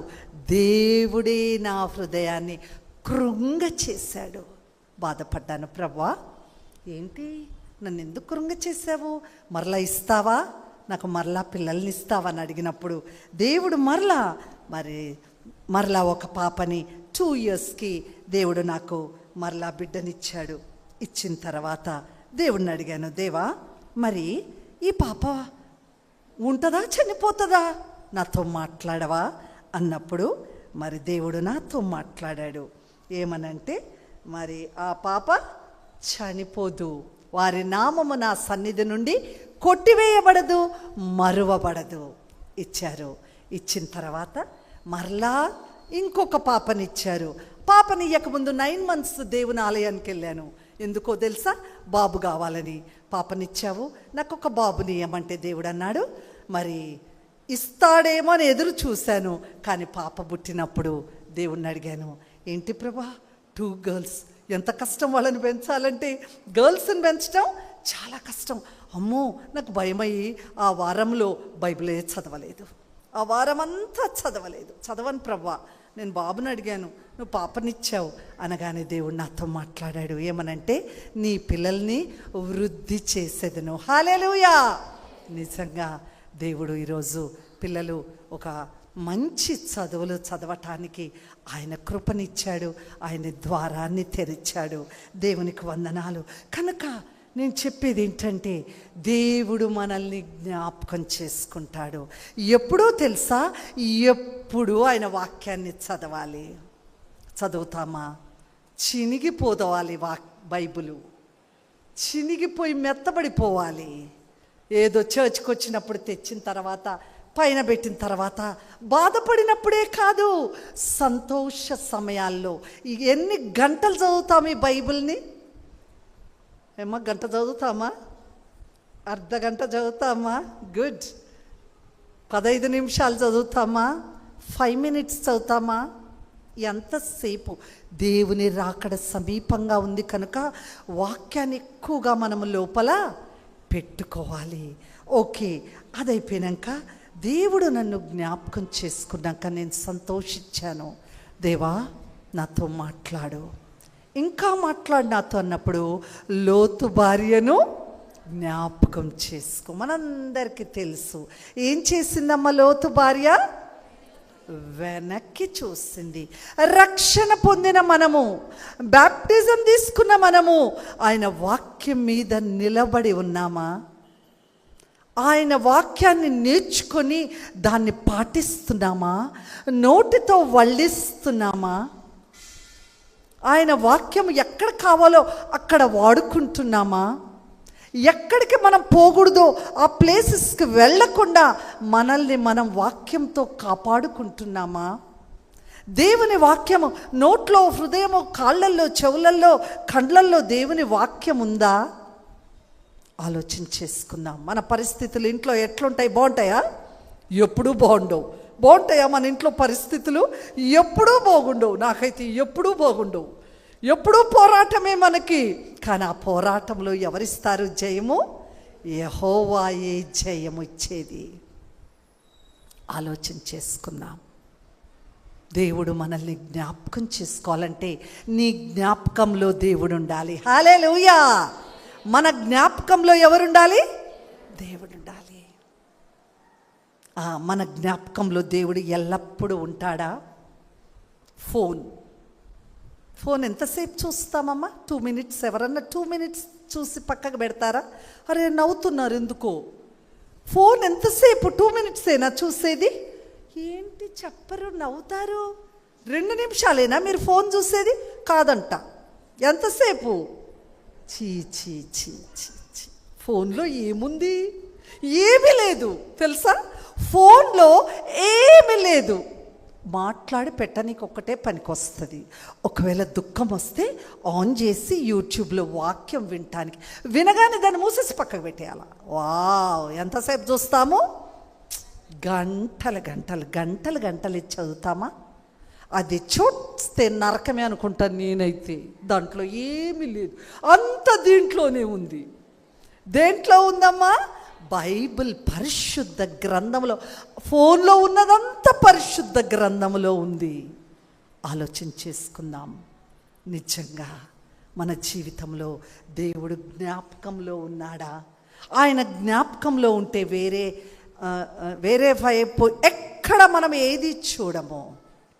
దేవుడే నా హృదయాన్ని కృంగ చేశాడు. బాధపడ్డాను. ప్రభా ఏంటి, నన్ను ఎందుకు కృంగ చేశావు, మరలా ఇస్తావా, నాకు మరలా పిల్లల్ని ఇస్తావా అని అడిగినప్పుడు దేవుడు మరలా ఒక పాపని 2 ఇయర్స్కి దేవుడు నాకు మరలా బిడ్డనిచ్చాడు. ఇచ్చిన తర్వాత దేవుడిని అడిగాను, దేవా మరి ఈ పాప ఉంటుందా చనిపోతుందా, నాతో మాట్లాడవా అన్నప్పుడు మరి దేవుడు నాతో మాట్లాడాడు. ఏమనంటే మరి ఆ పాప చనిపోదు, వారి నామము నా సన్నిధి నుండి కొట్టివేయబడదు, మరువబడదు ఇచ్చారు. ఇచ్చిన తర్వాత మరలా ఇంకొక పాపనిచ్చారు. పాపని ఇయ్యకముందు 9 మంత్స్ దేవుని ఆలయానికి వెళ్ళాను. ఎందుకో తెలుసా, బాబు కావాలని. పాపనిచ్చావు, నాకు ఒక బాబుని ఇవ్వమంటే దేవుడు అన్నాడు మరి ఇస్తాడేమో అని ఎదురు చూశాను. కానీ పాప పుట్టినప్పుడు దేవుణ్ణి అడిగాను, ఏంటి ప్రభా 2 గర్ల్స్, ఎంత కష్టం వాళ్ళని పెంచాలంటే, గర్ల్స్ని పెంచడం చాలా కష్టం. అమ్మో నాకు భయమయ్యి ఆ వారంలో బైబిలే చదవలేదు, ఆ వారం అంతా చదవలేదు. చదవను ప్రభా, నేను బాబుని అడిగాను, నువ్వు పాపనిచ్చావు అనగానే దేవుడు నాతో మాట్లాడాడు. ఏమనంటే నీ పిల్లల్ని వృద్ధి చేసేదను. హల్లెలూయా. నిజంగా దేవుడు ఈరోజు పిల్లలు ఒక మంచి చదువులు చదవటానికి ఆయన కృపనిచ్చాడు, ఆయన ద్వారాన్ని తెరిచాడు. దేవునికి వందనాలు. కనుక నేను చెప్పేది ఏంటంటే దేవుడు మనల్ని జ్ఞాపకం చేసుకుంటాడు. ఎప్పుడో తెలుసా, ఎప్పుడు ఆయన వాక్యాన్ని చదవాలి. చదువుతామా, చినిగిపోదవాలి బైబిలు. చినిగిపోయి మెత్తబడిపోవాలి. ఏదో చర్చ్కి వచ్చినప్పుడు తెచ్చిన తర్వాత పైన పెట్టిన తర్వాత బాధపడినప్పుడే కాదు, సంతోష సమయాల్లో. ఎన్ని గంటలు చదువుతాము ఈ బైబిల్ని? ఏమో గంట చదువుతామా? అర్ధ గంట చదువుతామా? గుడ్. 15 నిమిషాలు చదువుతామా? 5 minutes చదువుతామా? ఎంతసేపు? దేవుని రాకడ సమీపంగా ఉంది కనుక వాక్యాన్ని ఎక్కువగా మనము లోపల పెట్టుకోవాలి. ఓకే, అదైపోయాక దేవుడు నన్ను జ్ఞాపకం చేసుకున్నాక నేను సంతోషించాను. దేవా నాతో మాట్లాడు, ఇంకా మాట్లాడు నాతో అన్నప్పుడు లోతు భార్యను జ్ఞాపకం చేసుకో. మనందరికీ తెలుసు ఏం చేసిందమ్మ లోతు భార్య? వెనక్కి చూసింది. రక్షణ పొందిన మనము, బాప్టిజం తీసుకున్న మనము ఆయన వాక్యం మీద నిలబడి ఉన్నామా? ఆయన వాక్యాన్ని నేర్చుకొని దాన్ని పాటిస్తున్నామా? నోటితో వల్లిస్తున్నామా? ఆయన వాక్యం ఎక్కడ కావాలో అక్కడ వాడుకుంటున్నామా? ఎక్కడికి మనం పోకూడదో ఆ ప్లేసెస్కి వెళ్ళకుండా మనల్ని మనం వాక్యంతో కాపాడుకుంటున్నామా? దేవుని వాక్యము నోట్లో, హృదయము, కాళ్ళల్లో, చెవులల్లో, కండ్లల్లో దేవుని వాక్యం ఉందా? ఆలోచన చేసుకుందాం. మన పరిస్థితులు ఇంట్లో ఎట్లుంటాయి? బాగుంటాయా? ఎప్పుడూ బాగుండవు. బాగుంటాయా మన ఇంట్లో పరిస్థితులు? ఎప్పుడూ బాగుండవు. నాకైతే ఎప్పుడూ బాగుండవు. ఎప్పుడూ పోరాటమే మనకి. కానీ ఆ పోరాటంలో ఎవరిస్తారు జయము? యెహోవాయే జయము ఇచ్చేది. ఆలోచన చేసుకుందాం. దేవుడు మనల్ని జ్ఞాపకం చేసుకోవాలంటే నీ జ్ఞాపకంలో దేవుడు ఉండాలి. హల్లెలూయా. మన జ్ఞాపకంలో ఎవరుండాలి? దేవుడు ఉండాలి. మన జ్ఞాపకంలో దేవుడు ఎల్లప్పుడూ ఉంటాడా? ఫోన్ ఎంతసేపు చూస్తామమ్మా? 2 minutes. ఎవరన్నా 2 minutes చూసి పక్కకు పెడతారా? అరే నవ్వుతున్నారు ఎందుకో. ఫోన్ ఎంతసేపు? 2 minutes ఏనా చూసేది? ఏంటి చెప్పరు, నవ్వుతారు. 2 నిమిషాలేనా మీరు ఫోన్ చూసేది? కాదంట. ఎంతసేపు? చీ చీ చీ చీ చీ. ఫోన్లో ఏముంది? ఏమీ లేదు తెలుసా? ఫోన్లో ఏమీ లేదు. మాట్లాడి పెట్టడానికి ఒక్కటే పనికొస్తుంది. ఒకవేళ దుఃఖం వస్తే ఆన్ చేసి యూట్యూబ్లో వాక్యం వినటానికి, వినగానే దాన్ని మూసేసి పక్కకు పెట్టేయాల. వావ్, ఎంతసేపు చూస్తాము? గంటలు గంటలు గంటలు గంటలు చదువుతామా? అది చూస్తే నరకమే అనుకుంటాను నేనైతే. దాంట్లో ఏమీ లేదు, అంత దీంట్లోనే ఉంది. దేంట్లో ఉందమ్మా? బైబిల్, పరిశుద్ధ గ్రంథంలో. ఫోన్లో ఉన్నదంతా పరిశుద్ధ గ్రంథంలో ఉంది. ఆలోచన చేసుకుందాం. నిజంగా మన జీవితంలో దేవుడు జ్ఞాపకంలో ఉన్నాడా? ఆయన జ్ఞాపకంలో ఉంటే వేరే వైపు ఎక్కడ మనం ఏది చూడము.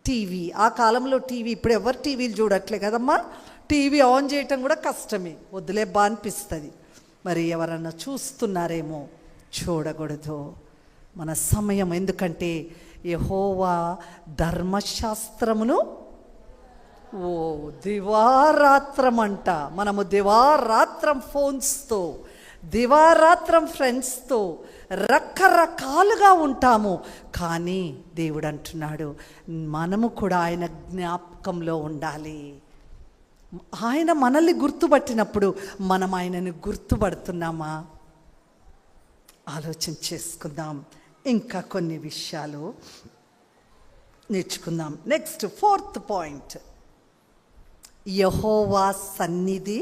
టీవీ, ఆ కాలంలో టీవీ, ఇప్పుడు ఎవరు టీవీలు చూడట్లే కదమ్మా. టీవీ ఆన్ చేయటం కూడా కష్టమే, వద్దులేబ్బా అనిపిస్తుంది. మరి ఎవరన్నా చూస్తున్నారేమో, చూడకూడదు మన సమయం. ఎందుకంటే యెహోవా ధర్మశాస్త్రమును దివారాత్రం అంట. మనము దివారాత్రం ఫోన్స్తో, దివారాత్రం ఫ్రెండ్స్తో రకరకాలుగా ఉంటాము. కానీ దేవుడు అంటున్నాడు మనము కూడా ఆయన జ్ఞాపకంలో ఉండాలి. ఆయన మనల్ని గుర్తుపట్టినప్పుడు మనం ఆయనని గుర్తుపడుతున్నామా? ఆలోచన చేసుకుందాం. ఇంకా కొన్ని విషయాలు నేర్చుకుందాం. నెక్స్ట్ 4th point, యెహోవా సన్నిధి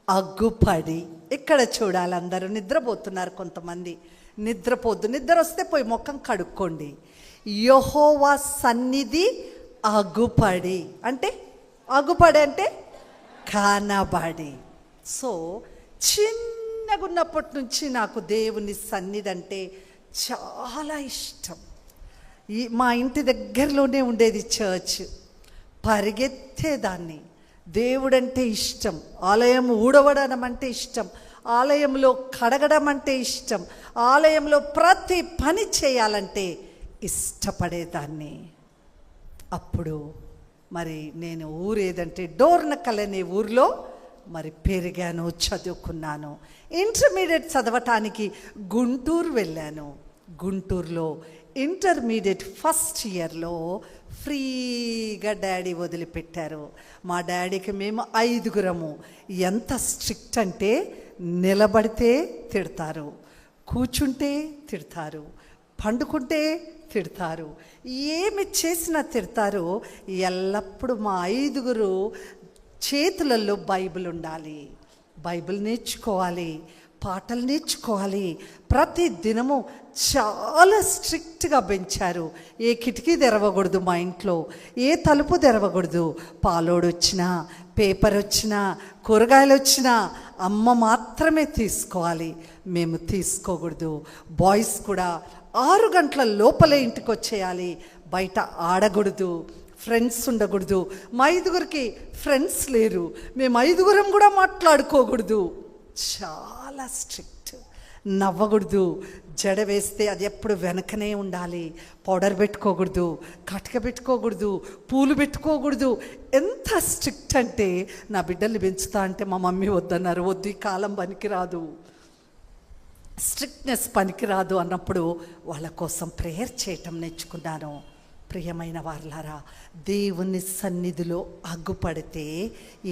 అగ్గుపడి. ఇక్కడ చూడాలి, అందరూ నిద్రపోతున్నారు. కొంతమంది నిద్రపోద్దు. నిద్ర వస్తే పోయి ముఖం కడుక్కోండి. యెహోవా సన్నిధి అగ్గుపడి అంటే, అగ్గుపడి అంటే కనబడి. సో చిన్నగా ఉన్నప్పటి నుంచి నాకు దేవుని సన్నిధి అంటే చాలా ఇష్టం. మా ఇంటి దగ్గరలోనే ఉండేది చర్చ్. పరిగెత్తేదాన్ని. దేవుడంటే ఇష్టం. ఆలయం ఊడవడం అంటే ఇష్టం. ఆలయంలో కడగడం అంటే ఇష్టం. ఆలయంలో ప్రతి పని చేయాలంటే ఇష్టపడేదాన్ని. అప్పుడు మరి నేను ఊరేదంటే డోర్నకల్ అనే ఊరిలో మరి పెరిగాను, చదువుకున్నాను. ఇంటర్మీడియట్ చదవటానికి గుంటూరు వెళ్ళాను. గుంటూరులో ఇంటర్మీడియట్ ఫస్ట్ ఇయర్లో ఫ్రీగా డాడీ వదిలిపెట్టారు. మా డాడీకి మేము 5గురము. ఎంత స్ట్రిక్ట్ అంటే నిలబడితే తిడతారు, కూర్చుంటే తిడతారు, పండుకుంటే తిడతారు, ఏమి చేసినా తిడతారు. ఎల్లప్పుడూ మా 5గురు చేతులలో బైబిల్ ఉండాలి, బైబిల్ నేర్చుకోవాలి, పాటలు నేర్చుకోవాలి. ప్రతి దినము చాలా స్ట్రిక్ట్గా పెంచారు. ఏ కిటికీ తెరవకూడదు మా ఇంట్లో, ఏ తలుపు తెరవకూడదు. పాలోడు వచ్చినా, పేపర్ వచ్చినా, కూరగాయలు వచ్చినా అమ్మ మాత్రమే తీసుకోవాలి, మేము తీసుకోకూడదు. బాయ్స్ కూడా 6 గంటల లోపలే ఇంటికి వచ్చేయాలి, బయట ఆడకూడదు, ఫ్రెండ్స్ ఉండకూడదు. మా 5గురికి ఫ్రెండ్స్ లేరు, మేము 5గురం కూడా మాట్లాడుకోకూడదు. చాలా స్ట్రిక్ట్. నవ్వకూడదు, జడ వేస్తే అది ఎప్పుడు వెనకనే ఉండాలి, పౌడర్ పెట్టుకోకూడదు, కటక పెట్టుకోకూడదు, పూలు పెట్టుకోకూడదు. ఎంత స్ట్రిక్ట్ అంటే నా బిడ్డల్ని పెంచుతా అంటే మా మమ్మీ వద్దన్నారు. వద్దు, ఈ కాలం పనికిరాదు, స్ట్రిక్ట్నెస్ పనికిరాదు అన్నప్పుడు వాళ్ళ కోసం ప్రేయర్ చేయటం నేర్చుకున్నాను. ప్రియమైన వారలారా, దేవుని సన్నిధిలో అగ్గుపడితే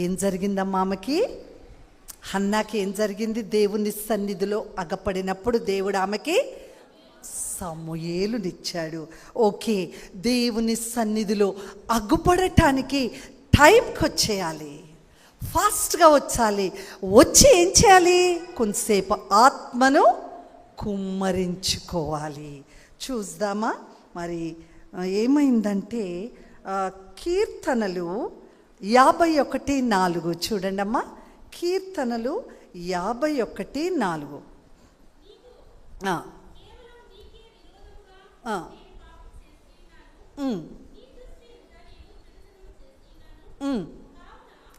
ఏం జరిగిందమ్మా ఆమెకి? హన్నాకి ఏం జరిగింది? దేవుని సన్నిధిలో అగపడినప్పుడు దేవుడు ఆమెకి సమూయేలునిచ్చాడు. ఓకే, దేవుని సన్నిధిలో అగ్గుపడటానికి టైంకి వచ్చేయాలి, ఫాస్ట్గా వచ్చాలి. వచ్చి ఏం చేయాలి? కొంతసేపు ఆత్మను కుమ్మరించుకోవాలి. చూద్దామా మరి ఏమైందంటే కీర్తనలు 51:4 చూడండి అమ్మా. కీర్తనలు 51:4.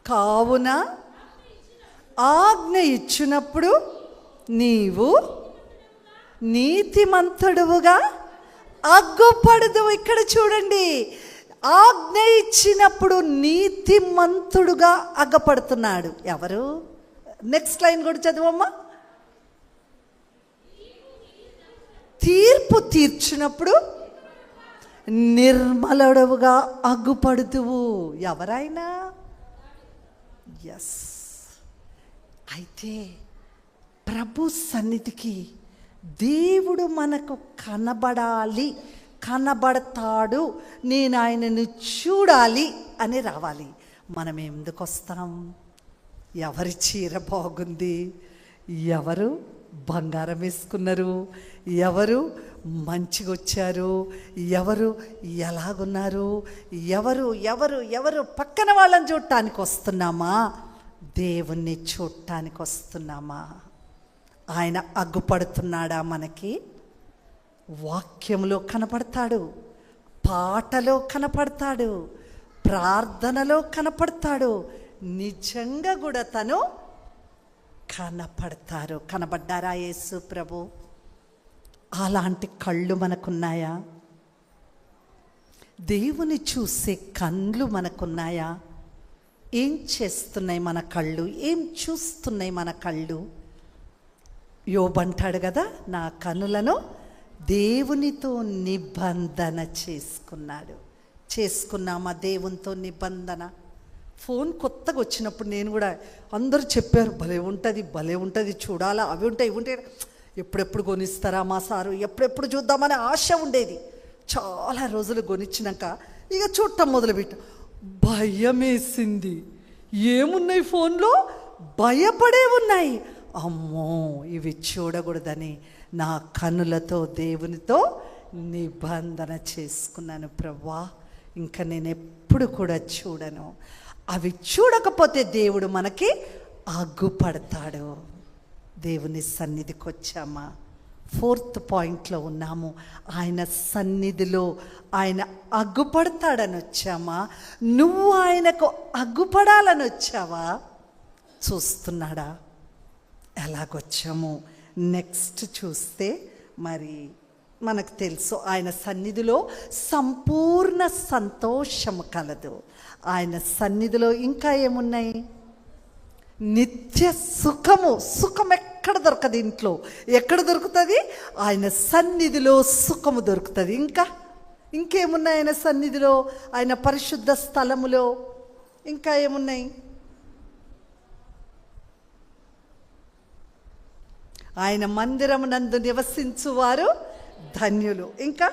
కావున ఆజ్ఞ ఇచ్చినప్పుడు నీవు నీతిమంతుడువుగా అగ్గుపడదు. ఇక్కడ చూడండి, ఆజ్ఞ ఇచ్చినప్పుడు నీతిమంతుడుగా అగ్గపడుతున్నాడు. ఎవరు? నెక్స్ట్ లైన్ కూడా చదువమ్మా. తీర్పు తీర్చినప్పుడు నిర్మలుడుగా అగ్గుపడుతువు. ఎవరైనా? ఎస్. అయితే ప్రభు సన్నిధికి దేవుడు మనకు కనబడాలి, కనబడతాడు, నేను ఆయనను చూడాలి అని రావాలి. మనం ఎందుకు వస్తాం? ఎవరి చీర బాగుంది, ఎవరు బంగారం వేసుకున్నారు, ఎవరు మంచిగా వచ్చారు, ఎవరు ఎలాగున్నారు, ఎవరు ఎవరు ఎవరు పక్కన వాళ్ళని చూడటానికి వస్తున్నామా? దేవుణ్ణి చూడటానికి వస్తున్నామా? ఆయన అగ్గుపడుతున్నాడా మనకి? వాక్యంలో కనపడతాడు, పాటలో కనపడతాడు, ప్రార్థనలో కనపడతాడు, నిజంగా కూడా తను కనపడతారు. కనబడ్డారా యేసు ప్రభు? అలాంటి కళ్ళు మనకున్నాయా? దేవుని చూసే కళ్ళు మనకున్నాయా? ఏం చేస్తున్నాయి మన కళ్ళు? ఏం చూస్తున్నాయి మన కళ్ళు? యోబు అంటాడు కదా, నా కనులను దేవునితో నిబంధన చేసుకున్నాడు. చేసుకున్నామా దేవునితో నిబంధన? ఫోన్ కొత్తగా వచ్చినప్పుడు నేను కూడా, అందరూ చెప్పారు భలే ఉంటుంది, భలే ఉంటుంది, చూడాలా, అవి ఉంటాయి ఇవి ఉంటాయి, ఎప్పుడెప్పుడు కొనిస్తారా మా సారు, ఎప్పుడెప్పుడు చూద్దామనే ఆశ ఉండేది. చాలా రోజులు కొనిచ్చినాక ఇక చూడటం మొదలుపెట్టాం. భయం వేసింది. ఏమున్నాయి ఫోన్లో? భయపడే ఉన్నాయి. అమ్మో, ఇవి చూడకూడదని నా కనులతో దేవునితో నిబంధన చేసుకున్నాను. ప్రభువా, ఇంకా నేను ఎప్పుడు కూడా చూడను. అవి చూడకపోతే దేవుడు మనకి అగ్గుపడతాడు. దేవుని సన్నిధికి వచ్చామా? 4th పాయింట్లో ఉన్నాము. ఆయన సన్నిధిలో ఆయన అగ్గుపడతాడని వచ్చామా? నువ్వు ఆయనకు అగ్గుపడాలని వచ్చావా? చూస్తున్నాడా? ఎలాగొచ్చాము? నెక్స్ట్ చూస్తే మరి మనకు తెలుసు, ఆయన సన్నిధిలో సంపూర్ణ సంతోషము కలదు. ఆయన సన్నిధిలో ఇంకా ఏమున్నాయి? నిత్య సుఖము. సుఖం ఎక్కడ దొరకదు ఇంట్లో. ఎక్కడ దొరుకుతుంది? ఆయన సన్నిధిలో సుఖము దొరుకుతుంది. ఇంకేమున్నాయి ఆయన సన్నిధిలో, ఆయన పరిశుద్ధ స్థలములో? ఇంకా ఏమున్నాయి? ఆయన మందిరమునందు నివసించువారు ధన్యులు. ఇంకా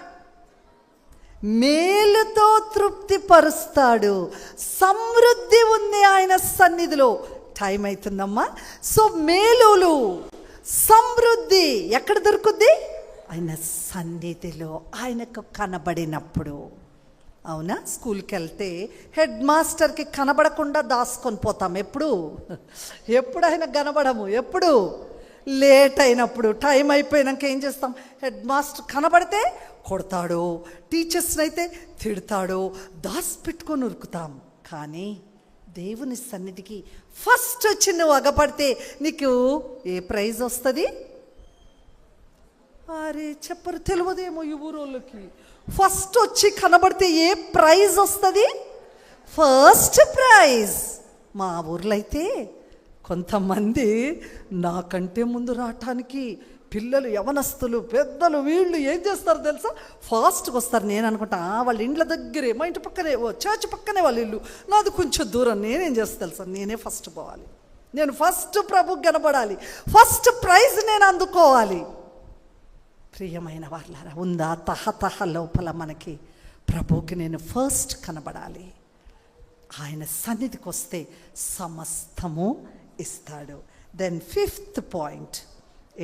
మేలుతో తృప్తిపరుస్తాడు. సమృద్ధి ఉంది ఆయన సన్నిధిలో. టైం అవుతుందమ్మా. సో మేలులు, సమృద్ధి ఎక్కడ దొరుకుద్ది? ఆయన సన్నిధిలో, ఆయనకు కనబడినప్పుడు. అవునా? స్కూల్కి వెళ్తే హెడ్ మాస్టర్కి కనబడకుండా దాచుకొని పోతాం. ఎప్పుడు ఆయన కనబడము. ఎప్పుడు? లేట్ అయినప్పుడు, టైం అయిపోయినాక ఏం చేస్తాం? హెడ్ మాస్టర్ కనబడితే కొడతాడు, టీచర్స్ని అయితే తిడతాడు, దాచిపెట్టుకొని ఉరుకుతాం. కానీ దేవుని సన్నిధికి ఫస్ట్ వచ్చి నువ్వు అగపడితే నీకు ఏ ప్రైజ్ వస్తుంది? అరే చెప్పరు, తెలియదేమో ఈ ఊరోళ్ళకి. ఫస్ట్ వచ్చి కనబడితే ఏ ప్రైజ్ వస్తుంది? First prize. మా ఊర్లో అయితే కొంతమంది నాకంటే ముందు రావటానికి పిల్లలు, యవనస్తులు, పెద్దలు వీళ్ళు ఏం చేస్తారు తెలుసా? ఫాస్ట్గా వస్తారు. నేను అనుకుంటా వాళ్ళ ఇండ్ల దగ్గరే, మా ఇంటి పక్కనే, చర్చ్ పక్కనే వాళ్ళ ఇల్లు, నాది కొంచెం దూరం. నేనేం చేస్తా తెలుసా? నేనే ఫస్ట్ పోవాలి. నేను ఫస్ట్ ప్రభుకి కనబడాలి. ఫస్ట్ ప్రైజ్ నేను అందుకోవాలి. ప్రియమైన వాళ్ళారా, ఉందా తహతహ లోపల మనకి? ప్రభుకి నేను ఫస్ట్ కనబడాలి. ఆయన సన్నిధికి వస్తే సమస్తము ఇస్తాడు. దెన్ 5th పాయింట్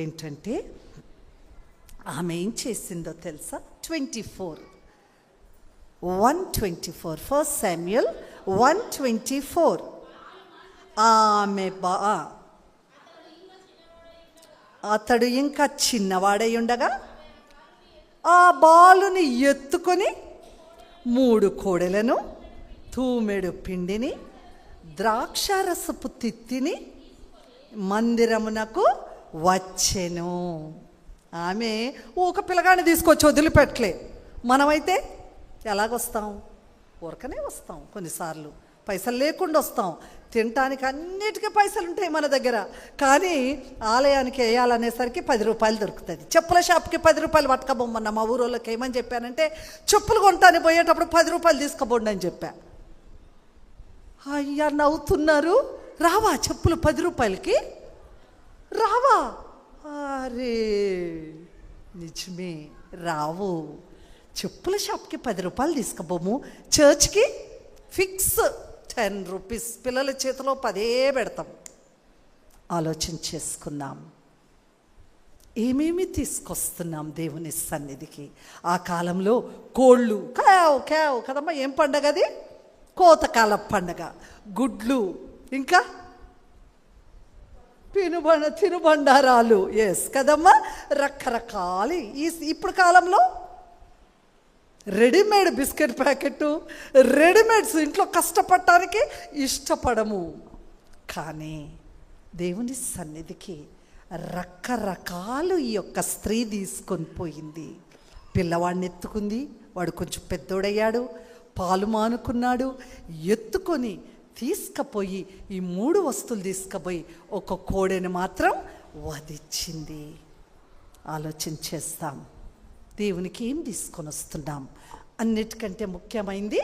ఏంటంటే, ఆమె ఏం చేసిందో తెలుసా? 124 1 Samuel 1:24. ఆమె అతడు ఇంకా చిన్నవాడై ఉండగా ఆ బాలుని ఎత్తుకొని 3 కోడెలను, తూమెడు పిండిని, ద్రాక్షారసపు తిత్తిని మందిరమునకు వచ్చెను. ఆమె ఒక పిల్లగాని తీసుకొచ్చి వదిలిపెట్టలే. మనమైతే ఎలాగొస్తాం? ఊరకనే వస్తాం. కొన్నిసార్లు పైసలు లేకుండా వస్తాం. తినటానికి అన్నిటికీ పైసలు ఉంటాయి మన దగ్గర. కానీ ఆలయానికి వేయాలనేసరికి 10 రూపాయలు దొరుకుతుంది. చెప్పుల షాప్కి 10 రూపాయలు పట్టుకోబొమ్మన్న. మా ఊరోళ్ళకి ఏమని చెప్పానంటే, చెప్పులు కొంటాను పోయేటప్పుడు 10 రూపాయలు తీసుకోబోండి అని చెప్పా. అయ్యా నవ్వుతున్నారు. రావా చెప్పులు 10 రూపాయలకి? రావా? అరే నిజమే, రావు. చెప్పుల షాప్కి 10 రూపాయలు తీసుకోబోము, చర్చ్కి ఫిక్స్ 10 రూపీస్. పిల్లల చేతిలో 10 పెడతాం. ఆలోచన చేసుకుందాం, ఏమేమి తీసుకొస్తున్నాం దేవుని సన్నిధికి. ఆ కాలంలో కోళ్ళు క్యావ్ కదమ్మా. ఏం పండగ అది? కోతకాల పండగ. గుడ్లు, ఇంకా తినుబండారాలు. ఎస్ కదమ్మా, రకరకాలు. ఇప్పుడు కాలంలో రెడీమేడ్ బిస్కెట్ ప్యాకెట్, రెడీమేడ్స్. ఇంట్లో కష్టపడటానికి ఇష్టపడము. కానీ దేవుని సన్నిధికి రకరకాలు ఈ యొక్క స్త్రీ తీసుకొని పోయింది. పిల్లవాడిని ఎత్తుకుంది. వాడు కొంచెం పెద్దోడయ్యాడు, పాలు మానుకున్నాడు. ఎత్తుకొని తీసుకుపోయి ఈ 3 వస్తువులు తీసుకుపోయి ఒక కోడెని మాత్రం వధించింది. ఆలోచన చేస్తాం, దేవునికి ఏం తీసుకొని వస్తున్నాం? అన్నిటికంటే ముఖ్యమైనది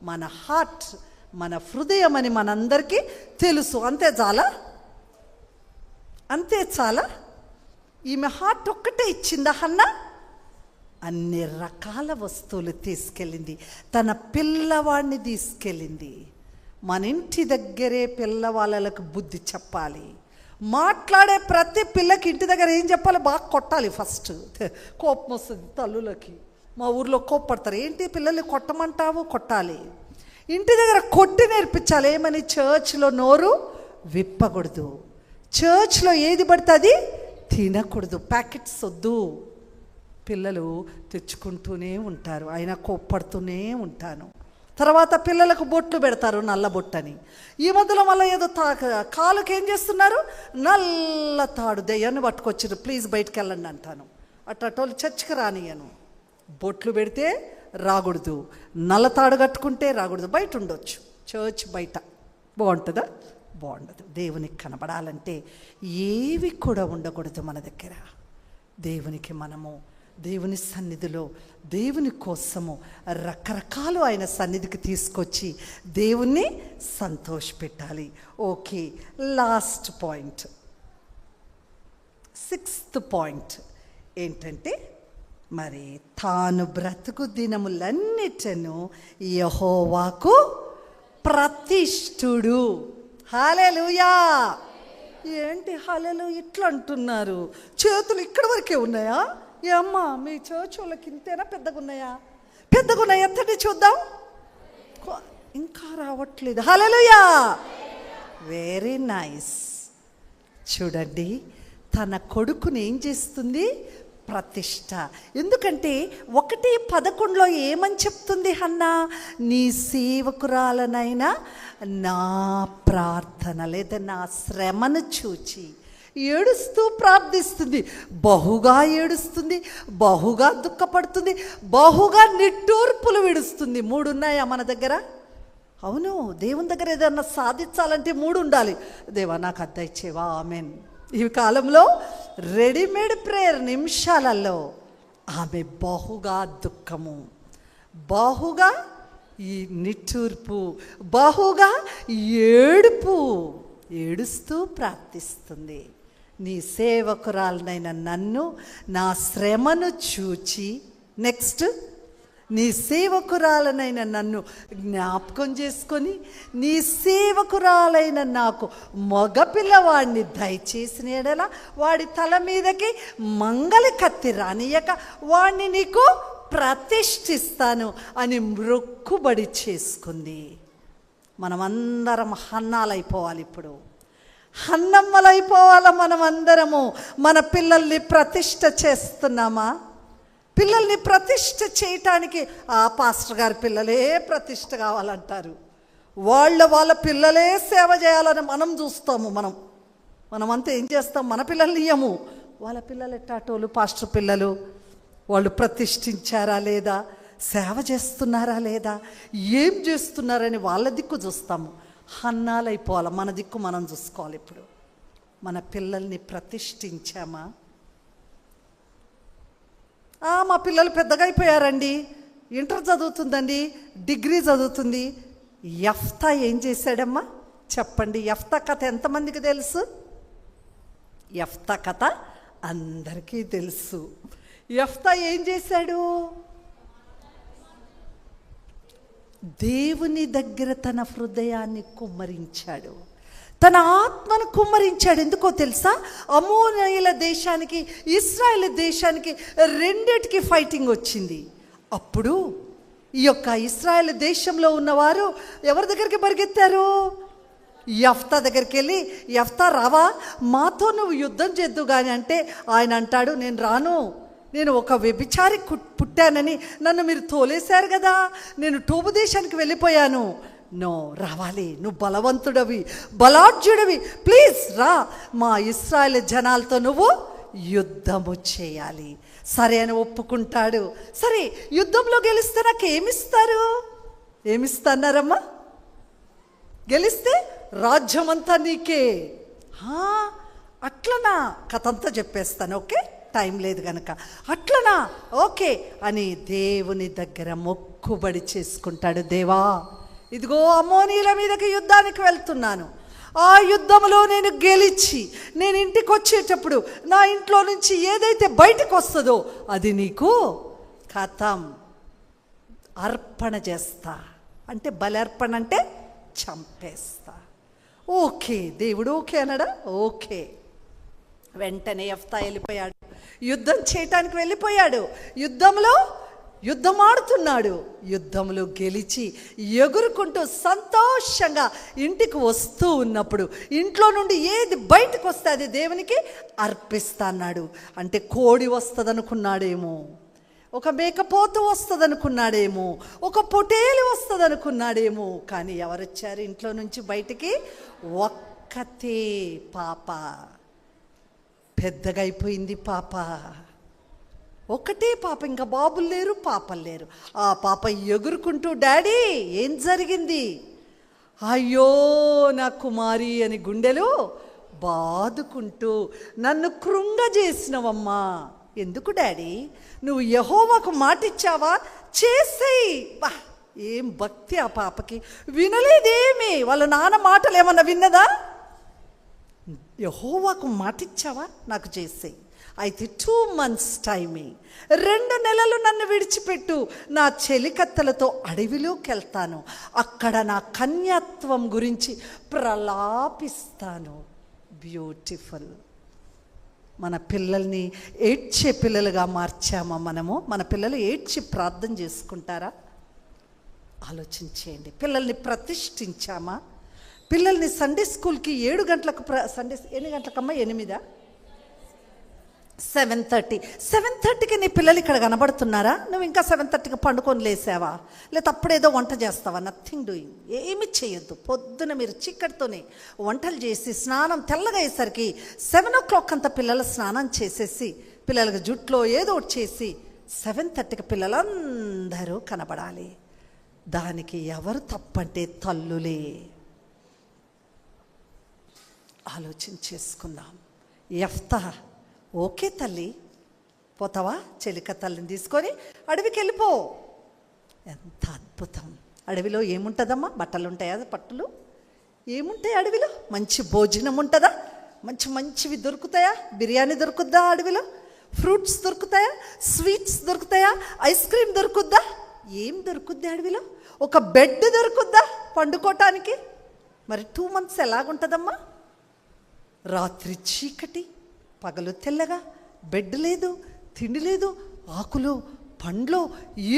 మన హార్ట్, మన హృదయం అని మనందరికీ తెలుసు. అంతే చాలా. ఈమె హార్ట్ ఒక్కటే ఇచ్చిందా హన్నా? అన్ని రకాల వస్తువులు తీసుకెళ్ళింది. తన పిల్లవాడిని తీసుకెళ్ళింది. మన ఇంటి దగ్గరే పిల్లవాళ్ళకు బుద్ధి చెప్పాలి. మాట్లాడే ప్రతి పిల్లకి ఇంటి దగ్గర ఏం చెప్పాలి? బాగా కొట్టాలి. ఫస్ట్ కోపం వస్తుంది తల్లులకి. మా ఊర్లో కోప్పడతారు. ఏంటి పిల్లల్ని కొట్టమంటావు? కొట్టాలి. ఇంటి దగ్గర కొట్టి నేర్పించాలి. ఏమని? చర్చ్లో నోరు విప్పకూడదు. చర్చ్లో ఏది పడితే అది తినకూడదు. ప్యాకెట్స్ వద్దు. పిల్లలు తెచ్చుకుంటూనే ఉంటారు, అయినా కోప్పడుతూనే ఉంటాను. తర్వాత పిల్లలకు బొట్లు పెడతారు, నల్ల బొట్టని. ఈ మధ్యలో మళ్ళీ ఏదో కాలుకి ఏం చేస్తున్నారు? నల్ల తాడు దెయ్యాన్ని పట్టుకొచ్చారు, ప్లీజ్ బయటికి వెళ్ళండి అంటాను. అట్టోళ్ళు చర్చికి రానియను. బొట్లు పెడితే రాకూడదు, నల్ల తాడు కట్టుకుంటే రాకూడదు. బయట ఉండొచ్చు, చర్చ్ బయట. బాగుంటుందా? బాగుండదు. దేవునికి కనబడాలంటే ఏవి కూడా ఉండకూడదు మన దగ్గర. దేవునికి మనము దేవుని సన్నిధిలో దేవుని కోసము రకరకాలు ఆయన సన్నిధికి తీసుకొచ్చి దేవుణ్ణి సంతోషపెట్టాలి. Okay, last point, 6th point ఏంటంటే, మరి తాను బ్రతుకు దినములన్నిటను యెహోవాకు ప్రతిష్ఠుడు. హల్లెలూయా. ఏంటి హల్లెలూయా ఇట్లా అంటున్నారు? చేతులు ఇక్కడ వరకే ఉన్నాయా? ఏమ్మా మీ చర్చోళ్ళకి ఇంతేనా? పెద్దగా ఉన్నాయా? పెద్దగా ఉన్నాయా? ఎత్తటి చూద్దాం. ఇంకా రావట్లేదు. హల్లెలూయా, వెరీ నైస్. చూడండి, తన కొడుకుని ఏం చేస్తుంది? ప్రతిష్ట. ఎందుకంటే 1:11 ఏమని చెప్తుంది హన్నా? నీ సేవకురాలనైనా నా ప్రార్థన లేదా నా శ్రమను చూచి ఏడుస్తూ ప్రార్థిస్తుంది. బహుగా ఏడుస్తుంది, బహుగా దుఃఖపడుతుంది, బహుగా నిట్టూర్పులు విడుస్తుంది. 3 ఉన్నాయా మన దగ్గర? అవును, దేవుని దగ్గర ఏదన్నా సాధించాలంటే 3 ఉండాలి. దేవా నాకు అద్దె ఇచ్చేవా? ఆమెన్. ఈ కాలంలో రెడీమేడ్ ప్రేయర్ నిమిషాలలో ఆమె బహుగా దుఃఖము, బహుగా ఈ నిట్టూర్పు, బహుగా ఏడుపు, ఏడుస్తూ ప్రార్థిస్తుంది. నీ సేవకురాలనైన నన్ను నా శ్రమను చూచి, నెక్స్ట్ నీ సేవకురాలనైన నన్ను జ్ఞాపకం చేసుకొని నీ సేవకురాలైన నాకు మగపిల్లవాడిని దయచేసిన ఎడల వాడి తల మీదకి మంగలి కత్తి రానియక వాడిని నీకు ప్రతిష్ఠిస్తాను అని మొక్కుబడి చేసుకుంది. మనమందరం హన్నాలైపోవాలి. ఇప్పుడు హన్నమ్మలైపోవాలి. మనమందరము మన పిల్లల్ని ప్రతిష్ఠ చేస్తున్నామా? పిల్లల్ని ప్రతిష్ఠ చేయటానికి ఆ పాస్టర్ గారి పిల్లలే ప్రతిష్ఠ కావాలంటారు. వాళ్ళ పిల్లలే సేవ చేయాలని మనం చూస్తాము. మనమంతా ఏం చేస్తాం? మన పిల్లల్ని ఇయ్యము. వాళ్ళ పిల్లలు ఎట్టాటోళ్ళు, పాస్టర్ పిల్లలు, వాళ్ళు ప్రతిష్ఠించారా లేదా, సేవ చేస్తున్నారా లేదా, ఏం చేస్తున్నారని వాళ్ళ దిక్కు చూస్తాము. హన్నాలైపోవాలి. మన దిక్కు మనం చూసుకోవాలి. ఇప్పుడు మన పిల్లల్ని ప్రతిష్ఠించామా? మా పిల్లలు పెద్దగా అయిపోయారండి, ఇంటర్ చదువుతుందండి, డిగ్రీ చదువుతుంది. యెఫ్తా ఏం చేశాడమ్మా చెప్పండి? యెఫ్తా కథ ఎంతమందికి తెలుసు? యెఫ్తా కథ అందరికీ తెలుసు. యెఫ్తా ఏం చేశాడు? దేవుని దగ్గర తన హృదయాన్ని కుమ్మరించాడు, తన ఆత్మను కుమ్మరించాడు. ఎందుకో తెలుసా? అమోనీయుల దేశానికి, ఇశ్రాయేల్ దేశానికి రెండిటికి ఫైటింగ్ వచ్చింది. అప్పుడు ఈ యొక్క ఇశ్రాయేల్ దేశంలో ఉన్నవారు ఎవరి దగ్గరికి పరిగెత్తారు? యెఫ్తా దగ్గరికి వెళ్ళి, యెఫ్తా రావా, మాతో నువ్వు యుద్ధం చేద్దు కానీ అంటే ఆయన అంటాడు, నేను రాను, నేను ఒక వ్యభిచారి పుట్టానని నన్ను మీరు తోలేశారు కదా, నేను టోబు దేశానికి వెళ్ళిపోయాను. నో, రావాలి, నువ్వు బలవంతుడవి, బలాఢ్యుడివి, ప్లీజ్ రా, మా ఇశ్రాయేల్ జనాలతో నువ్వు యుద్ధము చేయాలి. సరే అని ఒప్పుకుంటాడు. సరే, యుద్ధంలో గెలిస్తే నాకు ఏమిస్తారు? ఏమిస్తున్నారమ్మా? గెలిస్తే రాజ్యమంతా నీకే. అట్లనా? కథ అంతా చెప్పేస్తాను. ఓకే, టైం లేదు కనుక. అట్లనా? ఓకే అని దేవుని దగ్గర మొక్కుబడి చేసుకుంటాడు. దేవా, ఇదిగో అమ్మోనీయుల మీదకి యుద్ధానికి వెళ్తున్నాను. ఆ యుద్ధంలో నేను గెలిచి నేను ఇంటికి వచ్చేటప్పుడు నా ఇంట్లో నుంచి ఏదైతే బయటకు వస్తుందో అది నీకు ఖతం అర్పణ చేస్తా. అంటే బలర్పణ అంటే చంపేస్తా. ఓకే, దేవుడు ఓకే అన్నాడా? ఓకే. వెంటనే యెఫ్తా వెళ్ళిపోయాడు, యుద్ధం చేయటానికి వెళ్ళిపోయాడు. యుద్ధం ఆడుతున్నాడు. యుద్ధంలో గెలిచి ఎగురుకుంటూ సంతోషంగా ఇంటికి వస్తూ ఉన్నప్పుడు ఇంట్లో నుండి ఏది బయటకు వస్తే అది దేవునికి అర్పిస్తాన్నాడు. అంటే కోడి వస్తుంది అనుకున్నాడేమో, ఒక మేకపోతు వస్తుంది అనుకున్నాడేమో, ఒక పొటేలు వస్తుంది అనుకున్నాడేమో. కానీ ఎవరొచ్చారు ఇంట్లో నుంచి బయటికి? ఒక్కతే పాప. పెద్దగా అయిపోయింది పాప, ఒకటే పాప, ఇంకా బాబులు లేరు, పాపలు లేరు. ఆ పాప ఎగురుకుంటూ, డాడీ ఏం జరిగింది? అయ్యో నా కుమారి అని గుండెలు బాదుకుంటూ నన్ను కృంగజేసినవమ్మా. ఎందుకు డాడీ? నువ్వు యెహోవాకు మాటిచ్చావా, చేసేయి. బా, ఏం భక్తి ఆ పాపకి! వినలేదేమి, వాళ్ళ నాన్న మాటలు ఏమన్నా విన్నదా? యెహోవాకు మాటిచ్చావా, నాకు చేసేయి. అయితే 2 months టైమింగ్, 2 నెలలు నన్ను విడిచిపెట్టు, నా చెలికత్తెలతో అడవిలోకి వెళ్తాను, అక్కడ నా కన్యాత్వం గురించి ప్రలాపిస్తాను. బ్యూటిఫుల్. మన పిల్లల్ని ఏడ్చే పిల్లలుగా మార్చామా మనము? మన పిల్లలు ఏడ్చి ప్రార్థన చేసుకుంటారా? ఆలోచించేయండి. పిల్లల్ని ప్రతిష్ఠించామా? పిల్లల్ని సండే స్కూల్కి 7 గంటలకు సండే ఎన్ని గంటలకమ్మా? 8? 7:30కి నీ పిల్లలు ఇక్కడ కనబడుతున్నారా? నువ్వు ఇంకా 7:30కి పండుకొని లేసావా? లేకపోతే అప్పుడేదో వంట చేస్తావా? Nothing doing. ఏమి చేయొద్దు. పొద్దున మీరు చీకటితోనే వంటలు చేసి స్నానం తెల్లగా అయ్యేసరికి 7 o'clock అంతా పిల్లలు స్నానం చేసేసి పిల్లలకి జుట్లో ఏదో ఒకటి చేసి 7:30కి పిల్లలందరూ కనబడాలి. దానికి ఎవరు తప్పంటే తల్లులే. ఆలోచన చేసుకుందాం. యెఫ్తా, ఓకే తల్లి, పోతావా? చెలిక తల్లిని తీసుకొని అడవికి వెళ్ళిపో. ఎంత అద్భుతం! అడవిలో ఏముంటుందమ్మా? బట్టలు ఉంటాయా? పట్టులు ఏముంటాయి అడవిలో? మంచి భోజనం ఉంటుందా? మంచివి దొరుకుతాయా? బిర్యానీ దొరుకుద్దా అడవిలో? ఫ్రూట్స్ దొరుకుతాయా? స్వీట్స్ దొరుకుతాయా? ఐస్ క్రీమ్ దొరుకుద్దా? ఏం దొరుకుద్ది అడవిలో? ఒక బెడ్ దొరుకుద్దా పండుకోవటానికి? మరి 2 months ఎలాగుంటుందమ్మా? రాత్రి చీకటి, పగలు తెల్లగా, బెడ్ లేదు, తిండి లేదు, ఆకులు పండ్లు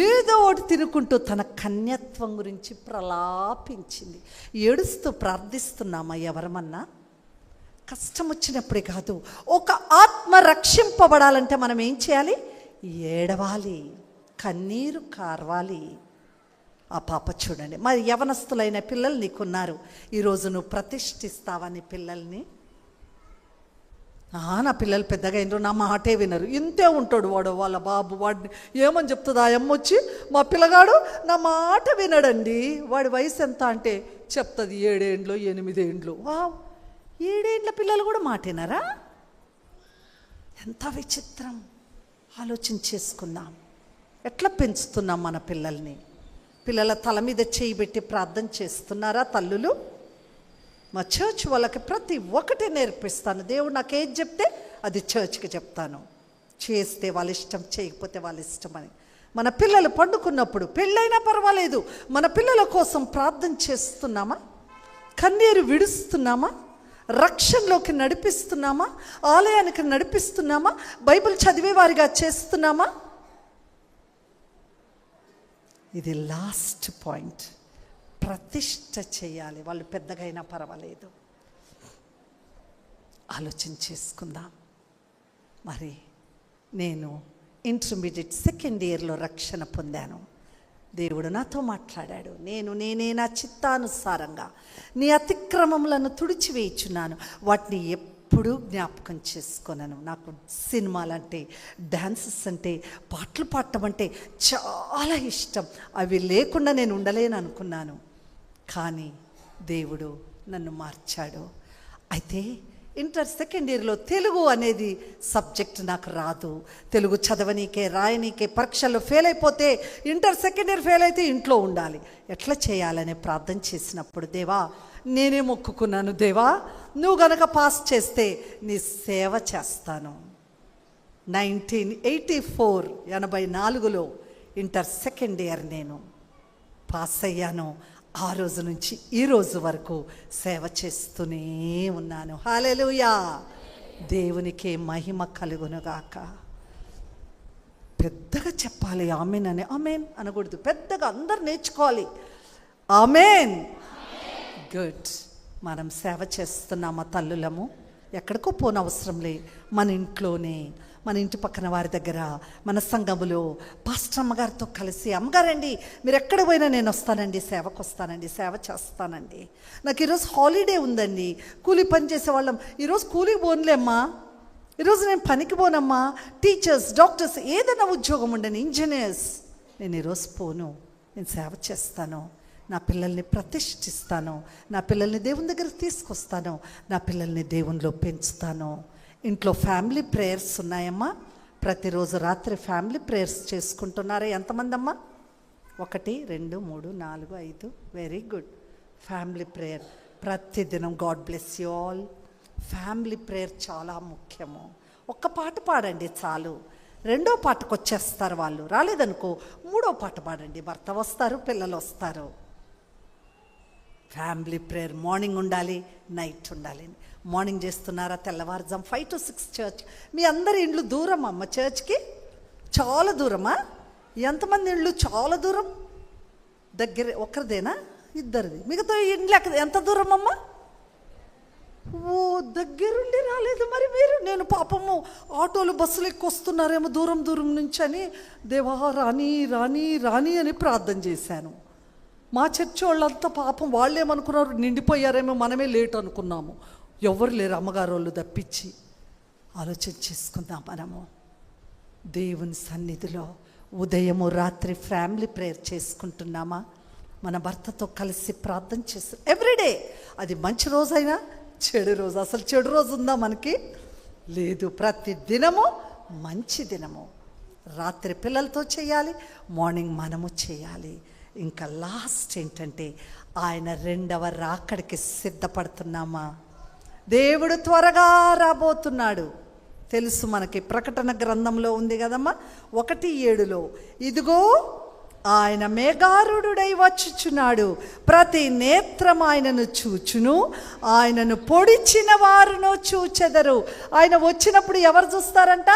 ఏదో ఒకటి తినుకుంటూ తన కన్యత్వం గురించి ప్రలాపించింది. ఏడుస్తూ ప్రార్థిస్తున్నామా ఎవరమన్నా? కష్టం వచ్చినప్పుడే కాదు, ఒక ఆత్మ రక్షింపబడాలంటే మనం ఏం చేయాలి? ఏడవాలి, కన్నీరు కార్వాలి. ఆ పాప చూడండి. మరి యవనస్తులైన పిల్లలు నీకున్నారు. ఈరోజు నువ్వు ప్రతిష్ఠిస్తావా నీ పిల్లల్ని? నా పిల్లలు పెద్దగా అయినరు, నా మాటే వినరు. ఇంతే ఉంటాడు వాడు, వాళ్ళ బాబు. వాడిని ఏమని చెప్తుంది ఆ అమ్మ వచ్చి? మా పిల్లగాడు నా మాట వినడండి. వాడి వయసు ఎంత అంటే చెప్తుంది 7 ఏండ్లు 8 ఏండ్లు. 7 ఏండ్ల పిల్లలు కూడా మాటినరా? ఎంత విచిత్రం! ఆలోచన చేసుకుందాం. ఎట్లా పెంచుతున్నాం మన పిల్లల్ని? పిల్లల తల మీద చేయి పెట్టి ప్రార్థన చేస్తున్నారా తల్లులు? మా చర్చ్ వాళ్ళకి ప్రతి ఒక్కటి నేర్పిస్తాను. దేవుడు నాకు ఏది చెప్తే అది చర్చ్కి చెప్తాను. చేస్తే వాళ్ళ ఇష్టం, చేయకపోతే వాళ్ళ ఇష్టం అని. మన పిల్లలు పండుకున్నప్పుడు, పెళ్ళైనా పర్వాలేదు, మన పిల్లల కోసం ప్రార్థన చేస్తున్నామా? కన్నీరు విడుస్తున్నామా? రక్షణలోకి నడిపిస్తున్నామా? ఆలయానికి నడిపిస్తున్నామా? బైబిల్ చదివేవారిగా చేస్తున్నామా? ఇది లాస్ట్ పాయింట్. ప్రతిష్ఠ చేయాలి. వాళ్ళు పెద్దగా అయినా పర్వాలేదు. ఆలోచన చేసుకుందాం. మరి నేను ఇంటర్మీడియట్ 2nd yearలో రక్షణ పొందాను. దేవుడు నాతో మాట్లాడాడు. నేనే నా చిత్తానుసారంగా నీ అతిక్రమములను తుడిచివేయుచున్నాను, వాటిని ఎప్పుడూ జ్ఞాపకం చేసుకొనను. నాకు సినిమాలంటే, డాన్సెస్ అంటే, పాటలు పాడటం అంటే చాలా ఇష్టం. అవి లేకుండా నేను ఉండలేను అనుకున్నాను. కానీ దేవుడు నన్ను మార్చాడు. అయితే ఇంటర్ 2nd yearలో తెలుగు అనేది సబ్జెక్ట్ నాకు రాదు. తెలుగు చదవనీకే, రాయనీకే, పరీక్షల్లో ఫెయిల్ అయిపోతే, ఇంటర్ 2nd year ఫెయిల్ అయితే ఇంట్లో ఉండాలి. ఎట్లా చేయాలని ప్రార్థన చేసినప్పుడు, దేవా నేనే మొక్కుకున్నాను, దేవా నువ్వు గనక పాస్ చేస్తే నీ సేవ చేస్తాను. 1984 ఇంటర్ 2nd year నేను పాస్ అయ్యాను. ఆ రోజు నుంచి ఈ రోజు వరకు సేవ చేస్తూనే ఉన్నాను. హల్లెలూయా! దేవునికే మహిమ కలుగునుగాక. పెద్దగా చెప్పాలి ఆమెన్ అని. ఆమెన్ అనకూడదు, పెద్దగా అందరు నేర్చుకోవాలి. ఆమెన్. గుడ్. మనం సేవ చేస్తున్నామా తల్లులము? ఎక్కడికో పోనవసరం లే. మన ఇంట్లోనే, మన ఇంటి పక్కన వారి దగ్గర, మన సంఘములో పాస్టర్ అమ్మగారితో కలిసి, అమ్మగారండి మీరు ఎక్కడ పోయినా నేను వస్తానండి, సేవకు వస్తానండి, సేవ చేస్తానండి. నాకు ఈరోజు హాలిడే ఉందండి, కూలి పని చేసేవాళ్ళం ఈరోజు కూలికి పోనులేమ్మా, ఈరోజు నేను పనికి పోనమ్మా, టీచర్స్, డాక్టర్స్, ఏదైనా ఉద్యోగం ఉండని, ఇంజనీర్స్, నేను ఈరోజు పోను, నేను సేవ చేస్తాను. నా పిల్లల్ని ప్రతిష్ఠిస్తాను, నా పిల్లల్ని దేవుని దగ్గరికి తీసుకొస్తాను, నా పిల్లల్ని దేవునిలో పెంచుతాను. ఇంట్లో ఫ్యామిలీ ప్రేయర్స్ ఉన్నాయమ్మా. ప్రతిరోజు రాత్రి ఫ్యామిలీ ప్రేయర్స్ చేసుకుంటున్నారా? ఎంతమంది అమ్మా? 1 2 3 4 5. Very good. ఫ్యామిలీ ప్రేయర్ ప్రతిదినం. God bless you all. Family prayer చాలా ముఖ్యము. ఒక్క పాట పాడండి చాలు. 2వ పాటకు వచ్చేస్తారు వాళ్ళు. రాలేదనుకో 3వ పాట పాడండి. భర్త వస్తారు, పిల్లలు వస్తారు. ఫ్యామిలీ ప్రేయర్ మార్నింగ్ ఉండాలి, నైట్ ఉండాలి. మార్నింగ్ చేస్తున్నారా? తెల్లవారుజాము 5 to 6 చర్చ్. మీ అందరి ఇండ్లు దూరం అమ్మ చర్చ్కి? చాలా దూరమా? ఎంతమంది ఇండ్లు చాలా దూరం? దగ్గర ఒకరిదేనా? ఇద్దరిది. మిగతా ఇండ్లు ఎంత దూరం అమ్మ? ఓ, దగ్గరుండి రాలేదు మరి మీరు. నేను పాపము ఆటోలు బస్సులు ఎక్కువ వస్తున్నారేమో దూరం దూరం నుంచి అని, దేవా రాని రాని రాని అని ప్రార్థన చేశాను. మా చర్చి వాళ్ళంతా పాపం వాళ్ళేమనుకున్నారు, నిండిపోయారేమో, మనమే లేట్ అనుకున్నాము. ఎవరు లేరు అమ్మగారు వాళ్ళు తప్పించి. ఆలోచన చేసుకుందాం. మనము దేవుని సన్నిధిలో ఉదయము రాత్రి ఫ్యామిలీ ప్రేయర్ చేసుకుంటున్నామా? మన భర్తతో కలిసి ప్రార్థన చేస్తాం ఎవ్రీడే. అది మంచి రోజైనా చెడు రోజు. అసలు చెడు రోజు ఉందా మనకి? లేదు. ప్రతి దినము మంచి దినము. రాత్రి పిల్లలతో చేయాలి, మార్నింగ్ మనము చేయాలి. ఇంకా లాస్ట్ ఏంటంటే ఆయన 2వ రాకడికి సిద్ధపడుతున్నామా? దేవుడు త్వరగా రాబోతున్నాడు. తెలుసు మనకి. ప్రకటన గ్రంథంలో ఉంది కదమ్మా 1:7. ఇదిగో ఆయన మేఘారూఢుడై వచ్చుచున్నాడు, ప్రతి నేత్రం ఆయనను చూచును, ఆయనను పొడిచిన వారును చూచెదరు. ఆయన వచ్చినప్పుడు ఎవరు చూస్తారంట?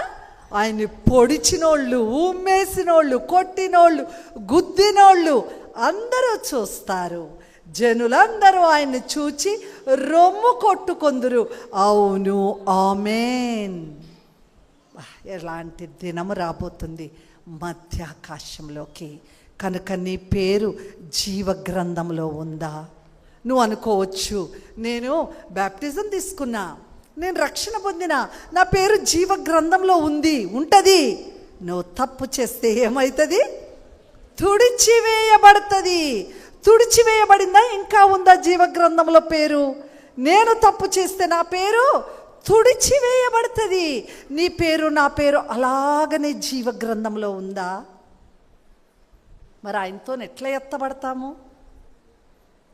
ఆయన్ని పొడిచినోళ్ళు, ఉమ్మేసినోళ్ళు, కొట్టినోళ్ళు, గుద్దినోళ్ళు అందరూ చూస్తారు. జనులందరూ ఆయన్ని చూచి రొమ్ము కొట్టుకొందురు. అవును, ఆమేన్. ఎలాంటి దినము రాబోతుంది మధ్యాకాశంలోకి. కనుక నీ పేరు జీవ గ్రంథంలో ఉందా? నువ్వు అనుకోవచ్చు, నేను బ్యాప్టిజం తీసుకున్నా, నేను రక్షణ పొందినా, నా పేరు జీవ గ్రంథంలో ఉంది. ఉంటుంది. నువ్వు తప్పు చేస్తే ఏమవుతుంది? తుడిచివేయబడుతుంది. తుడిచివేయబడిందా? ఇంకా ఉందా జీవ గ్రంథంలో పేరు? నేను తప్పు చేస్తే నా పేరు తుడిచివేయబడుతుంది. నీ పేరు, నా పేరు అలాగనే జీవ గ్రంథంలో ఉందా? మరి ఆయనతో ఎట్లా ఎత్తబడతాము?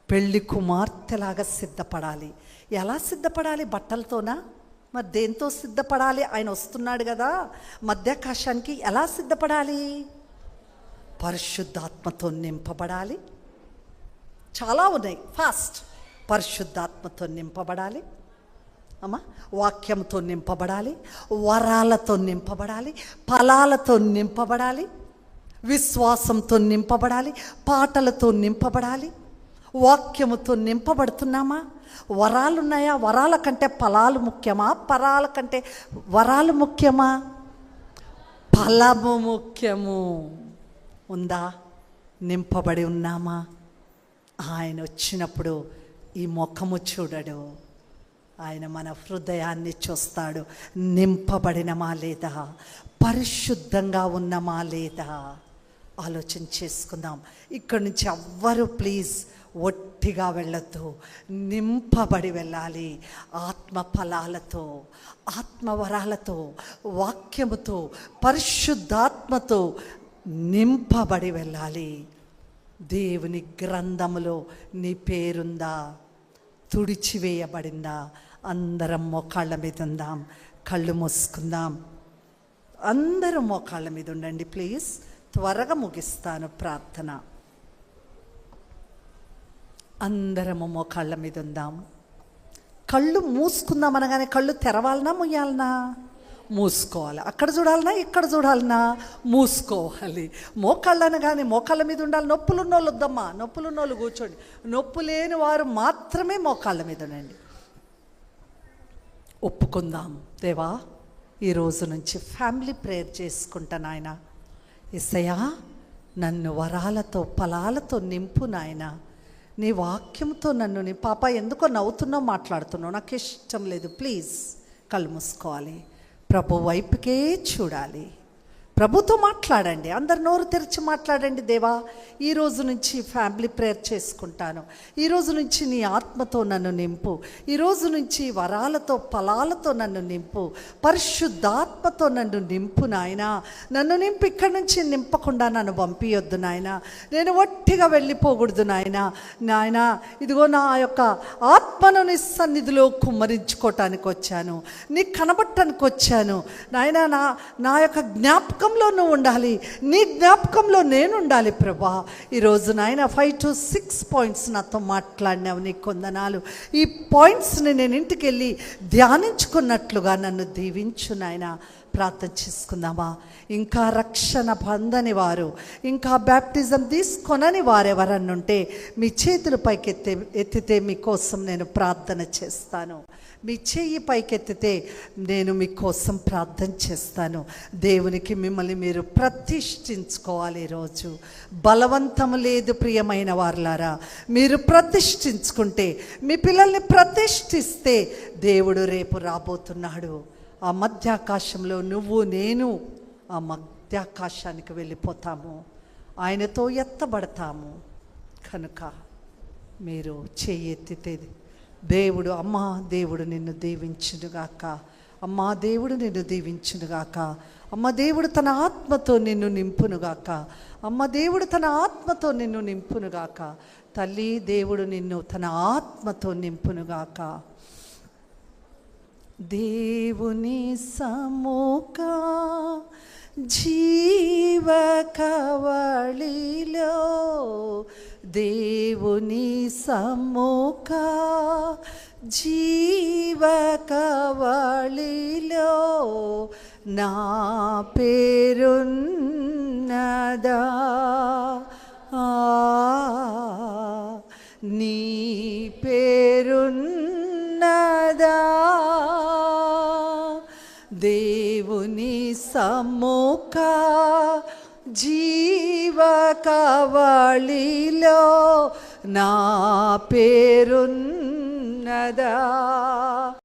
పెళ్లి కుమార్తెలాగా సిద్ధపడాలి. ఎలా సిద్ధపడాలి? బట్టలతోనా? మరి దేంతో సిద్ధపడాలి? ఆయన వస్తున్నాడు కదా మధ్యాకాశానికి. ఎలా సిద్ధపడాలి? పరిశుద్ధాత్మతో నింపబడాలి. చాలా ఉన్నాయి. ఫాస్ట్. పరిశుద్ధాత్మతో నింపబడాలి అమ్మా, వాక్యంతో నింపబడాలి, వరాలతో నింపబడాలి, ఫలాలతో నింపబడాలి, విశ్వాసంతో నింపబడాలి, పాటలతో నింపబడాలి. వాక్యముతో నింపబడుతున్నామా? వరాలు ఉన్నాయా? వరాల కంటే ఫలాలు ముఖ్యమా? ఫలాల కంటే వరాలు ముఖ్యమా? ఫలము ముఖ్యము. ఉందా? నింపబడి ఉన్నామా? ఆయన వచ్చినప్పుడు ఈ ముఖము చూడడు, ఆయన మన హృదయాన్ని చూస్తాడు. నింపబడినమా లేదా? పరిశుద్ధంగా ఉన్నమా లేదా? ఆలోచన చేసుకుందాం. ఇక్కడి నుంచి ఎవ్వరూ ప్లీజ్ ఒట్టిగా వెళ్ళొద్దు. నింపబడి వెళ్ళాలి. ఆత్మ ఫలాలతో, ఆత్మవరాలతో, వాక్యముతో, పరిశుద్ధాత్మతో నింపబడి వెళ్ళాలి. దేవుని గ్రంథములో నీ పేరుందా? తుడిచివేయబడిందా? అందరం మోకాళ్ళ మీద ఉందాం. కళ్ళు మూసుకుందాం. అందరూ మోకాళ్ళ మీద ఉండండి ప్లీజ్. త్వరగా ముగిస్తాను ప్రార్థన. అందరము మోకాళ్ళ మీద ఉందాం. కళ్ళు మూసుకుందాం అనగానే కళ్ళు తెరవాలనా ముయ్యాలనా? మూసుకోవాలి. అక్కడ చూడాలనా ఇక్కడ చూడాలనా? మూసుకోవాలి. మోకాళ్ళు అనగానే మోకాళ్ళ మీద ఉండాలి. నొప్పులున్నోళ్ళు వద్దమ్మా, నొప్పులున్నోళ్ళు కూర్చోండి. నొప్పి లేని వారు మాత్రమే మోకాళ్ళ మీద ఉండండి. ఒప్పుకుందాం. దేవా, ఈరోజు నుంచి ఫ్యామిలీ ప్రేయర్ చేసుకుంటాను ఆయన. యేసయ్యా, నన్ను వరాలతో ఫలాలతో నింపు నాయన. నీ వాక్యంతో నన్ను నీ పాప ఎందుకో నవ్వుతున్నావు, మాట్లాడుతున్నావు, నాకు ఇష్టం లేదు. ప్లీజ్ కళ్ళు మూసుకోవాలి. ప్రభు వైపుకే చూడాలి. ప్రభుతో మాట్లాడండి. అందరు నోరు తెరిచి మాట్లాడండి. దేవా, ఈ రోజు నుంచి ఫ్యామిలీ ప్రేయర్ చేసుకుంటాను. ఈ రోజు నుంచి నీ ఆత్మతో నన్ను నింపు. ఈ రోజు నుంచి వరాలతో ఫలాలతో నన్ను నింపు. పరిశుద్ధాత్మతో నన్ను నింపు నాయనా. నన్ను నింపు, ఇక్కడి నుంచి నింపకుండా నన్ను పంపియొద్దు నాయనా. నేను ఒట్టిగా వెళ్ళిపోకూడదు నాయనా. నాయనా, ఇదిగో నా యొక్క ఆత్మను నీ సన్నిధిలో కుమ్మరించుకోవటానికి వచ్చాను, నీకు కనబట్టడానికి వచ్చాను నాయనా. నా యొక్క జ్ఞాపకంలో నువ్వు ఉండాలి, నీ జ్ఞాపకంలో నేను ఉండాలి ప్రభా. ఈరోజు నాయన 5 to 6 పాయింట్స్ నాతో మాట్లాడినావు, నీకు వందనాలు. ఈ పాయింట్స్ని నేను ఇంటికి వెళ్ళి ధ్యానించుకున్నట్లుగా నన్ను దీవించు నాయన. ప్రార్థన చేసుకుందామా? ఇంకా రక్షణ పొందని వారు, ఇంకా బ్యాప్టిజం తీసుకొనని వారెవరన్నుంటే మీ చేతులు పైకి ఎత్తితే మీకోసం నేను ప్రార్థన చేస్తాను. మీ చెయ్యి పైకెత్తితే నేను మీకోసం ప్రార్థన చేస్తాను. దేవునికి మిమ్మల్ని మీరు ప్రతిష్ఠించుకోవాలి. ఈరోజు బలవంతం లేదు ప్రియమైన వారులారా. మీరు ప్రతిష్ఠించుకుంటే, మీ పిల్లల్ని ప్రతిష్ఠిస్తే దేవుడు రేపు రాబోతున్నాడు. ఆ మధ్యాకాశంలో నువ్వు నేను ఆ మధ్యాకాశానికి వెళ్ళిపోతాము, ఆయనతో ఎత్తబడతాము. కనుక మీరు చెయ్యెత్తితే దేవుడు, అమ్మా దేవుడు నిన్ను దీవించునుగాక, అమ్మా దేవుడు నిన్ను దీవించునుగాక, అమ్మ దేవుడు తన ఆత్మతో నిన్ను నింపునుగాక, అమ్మ దేవుడు తన ఆత్మతో నిన్ను నింపునుగాక. తల్లి, దేవుడు నిన్ను తన ఆత్మతో నింపునుగాక. దేవుని సముఖ జీవకవళిలో, దేవుని సముఖ జీవకవళిలో నా పేరున్నదా, నీ పేరున్నదా. దేవుని సముఖ జీవకవళిలో నా పేరున్నదా.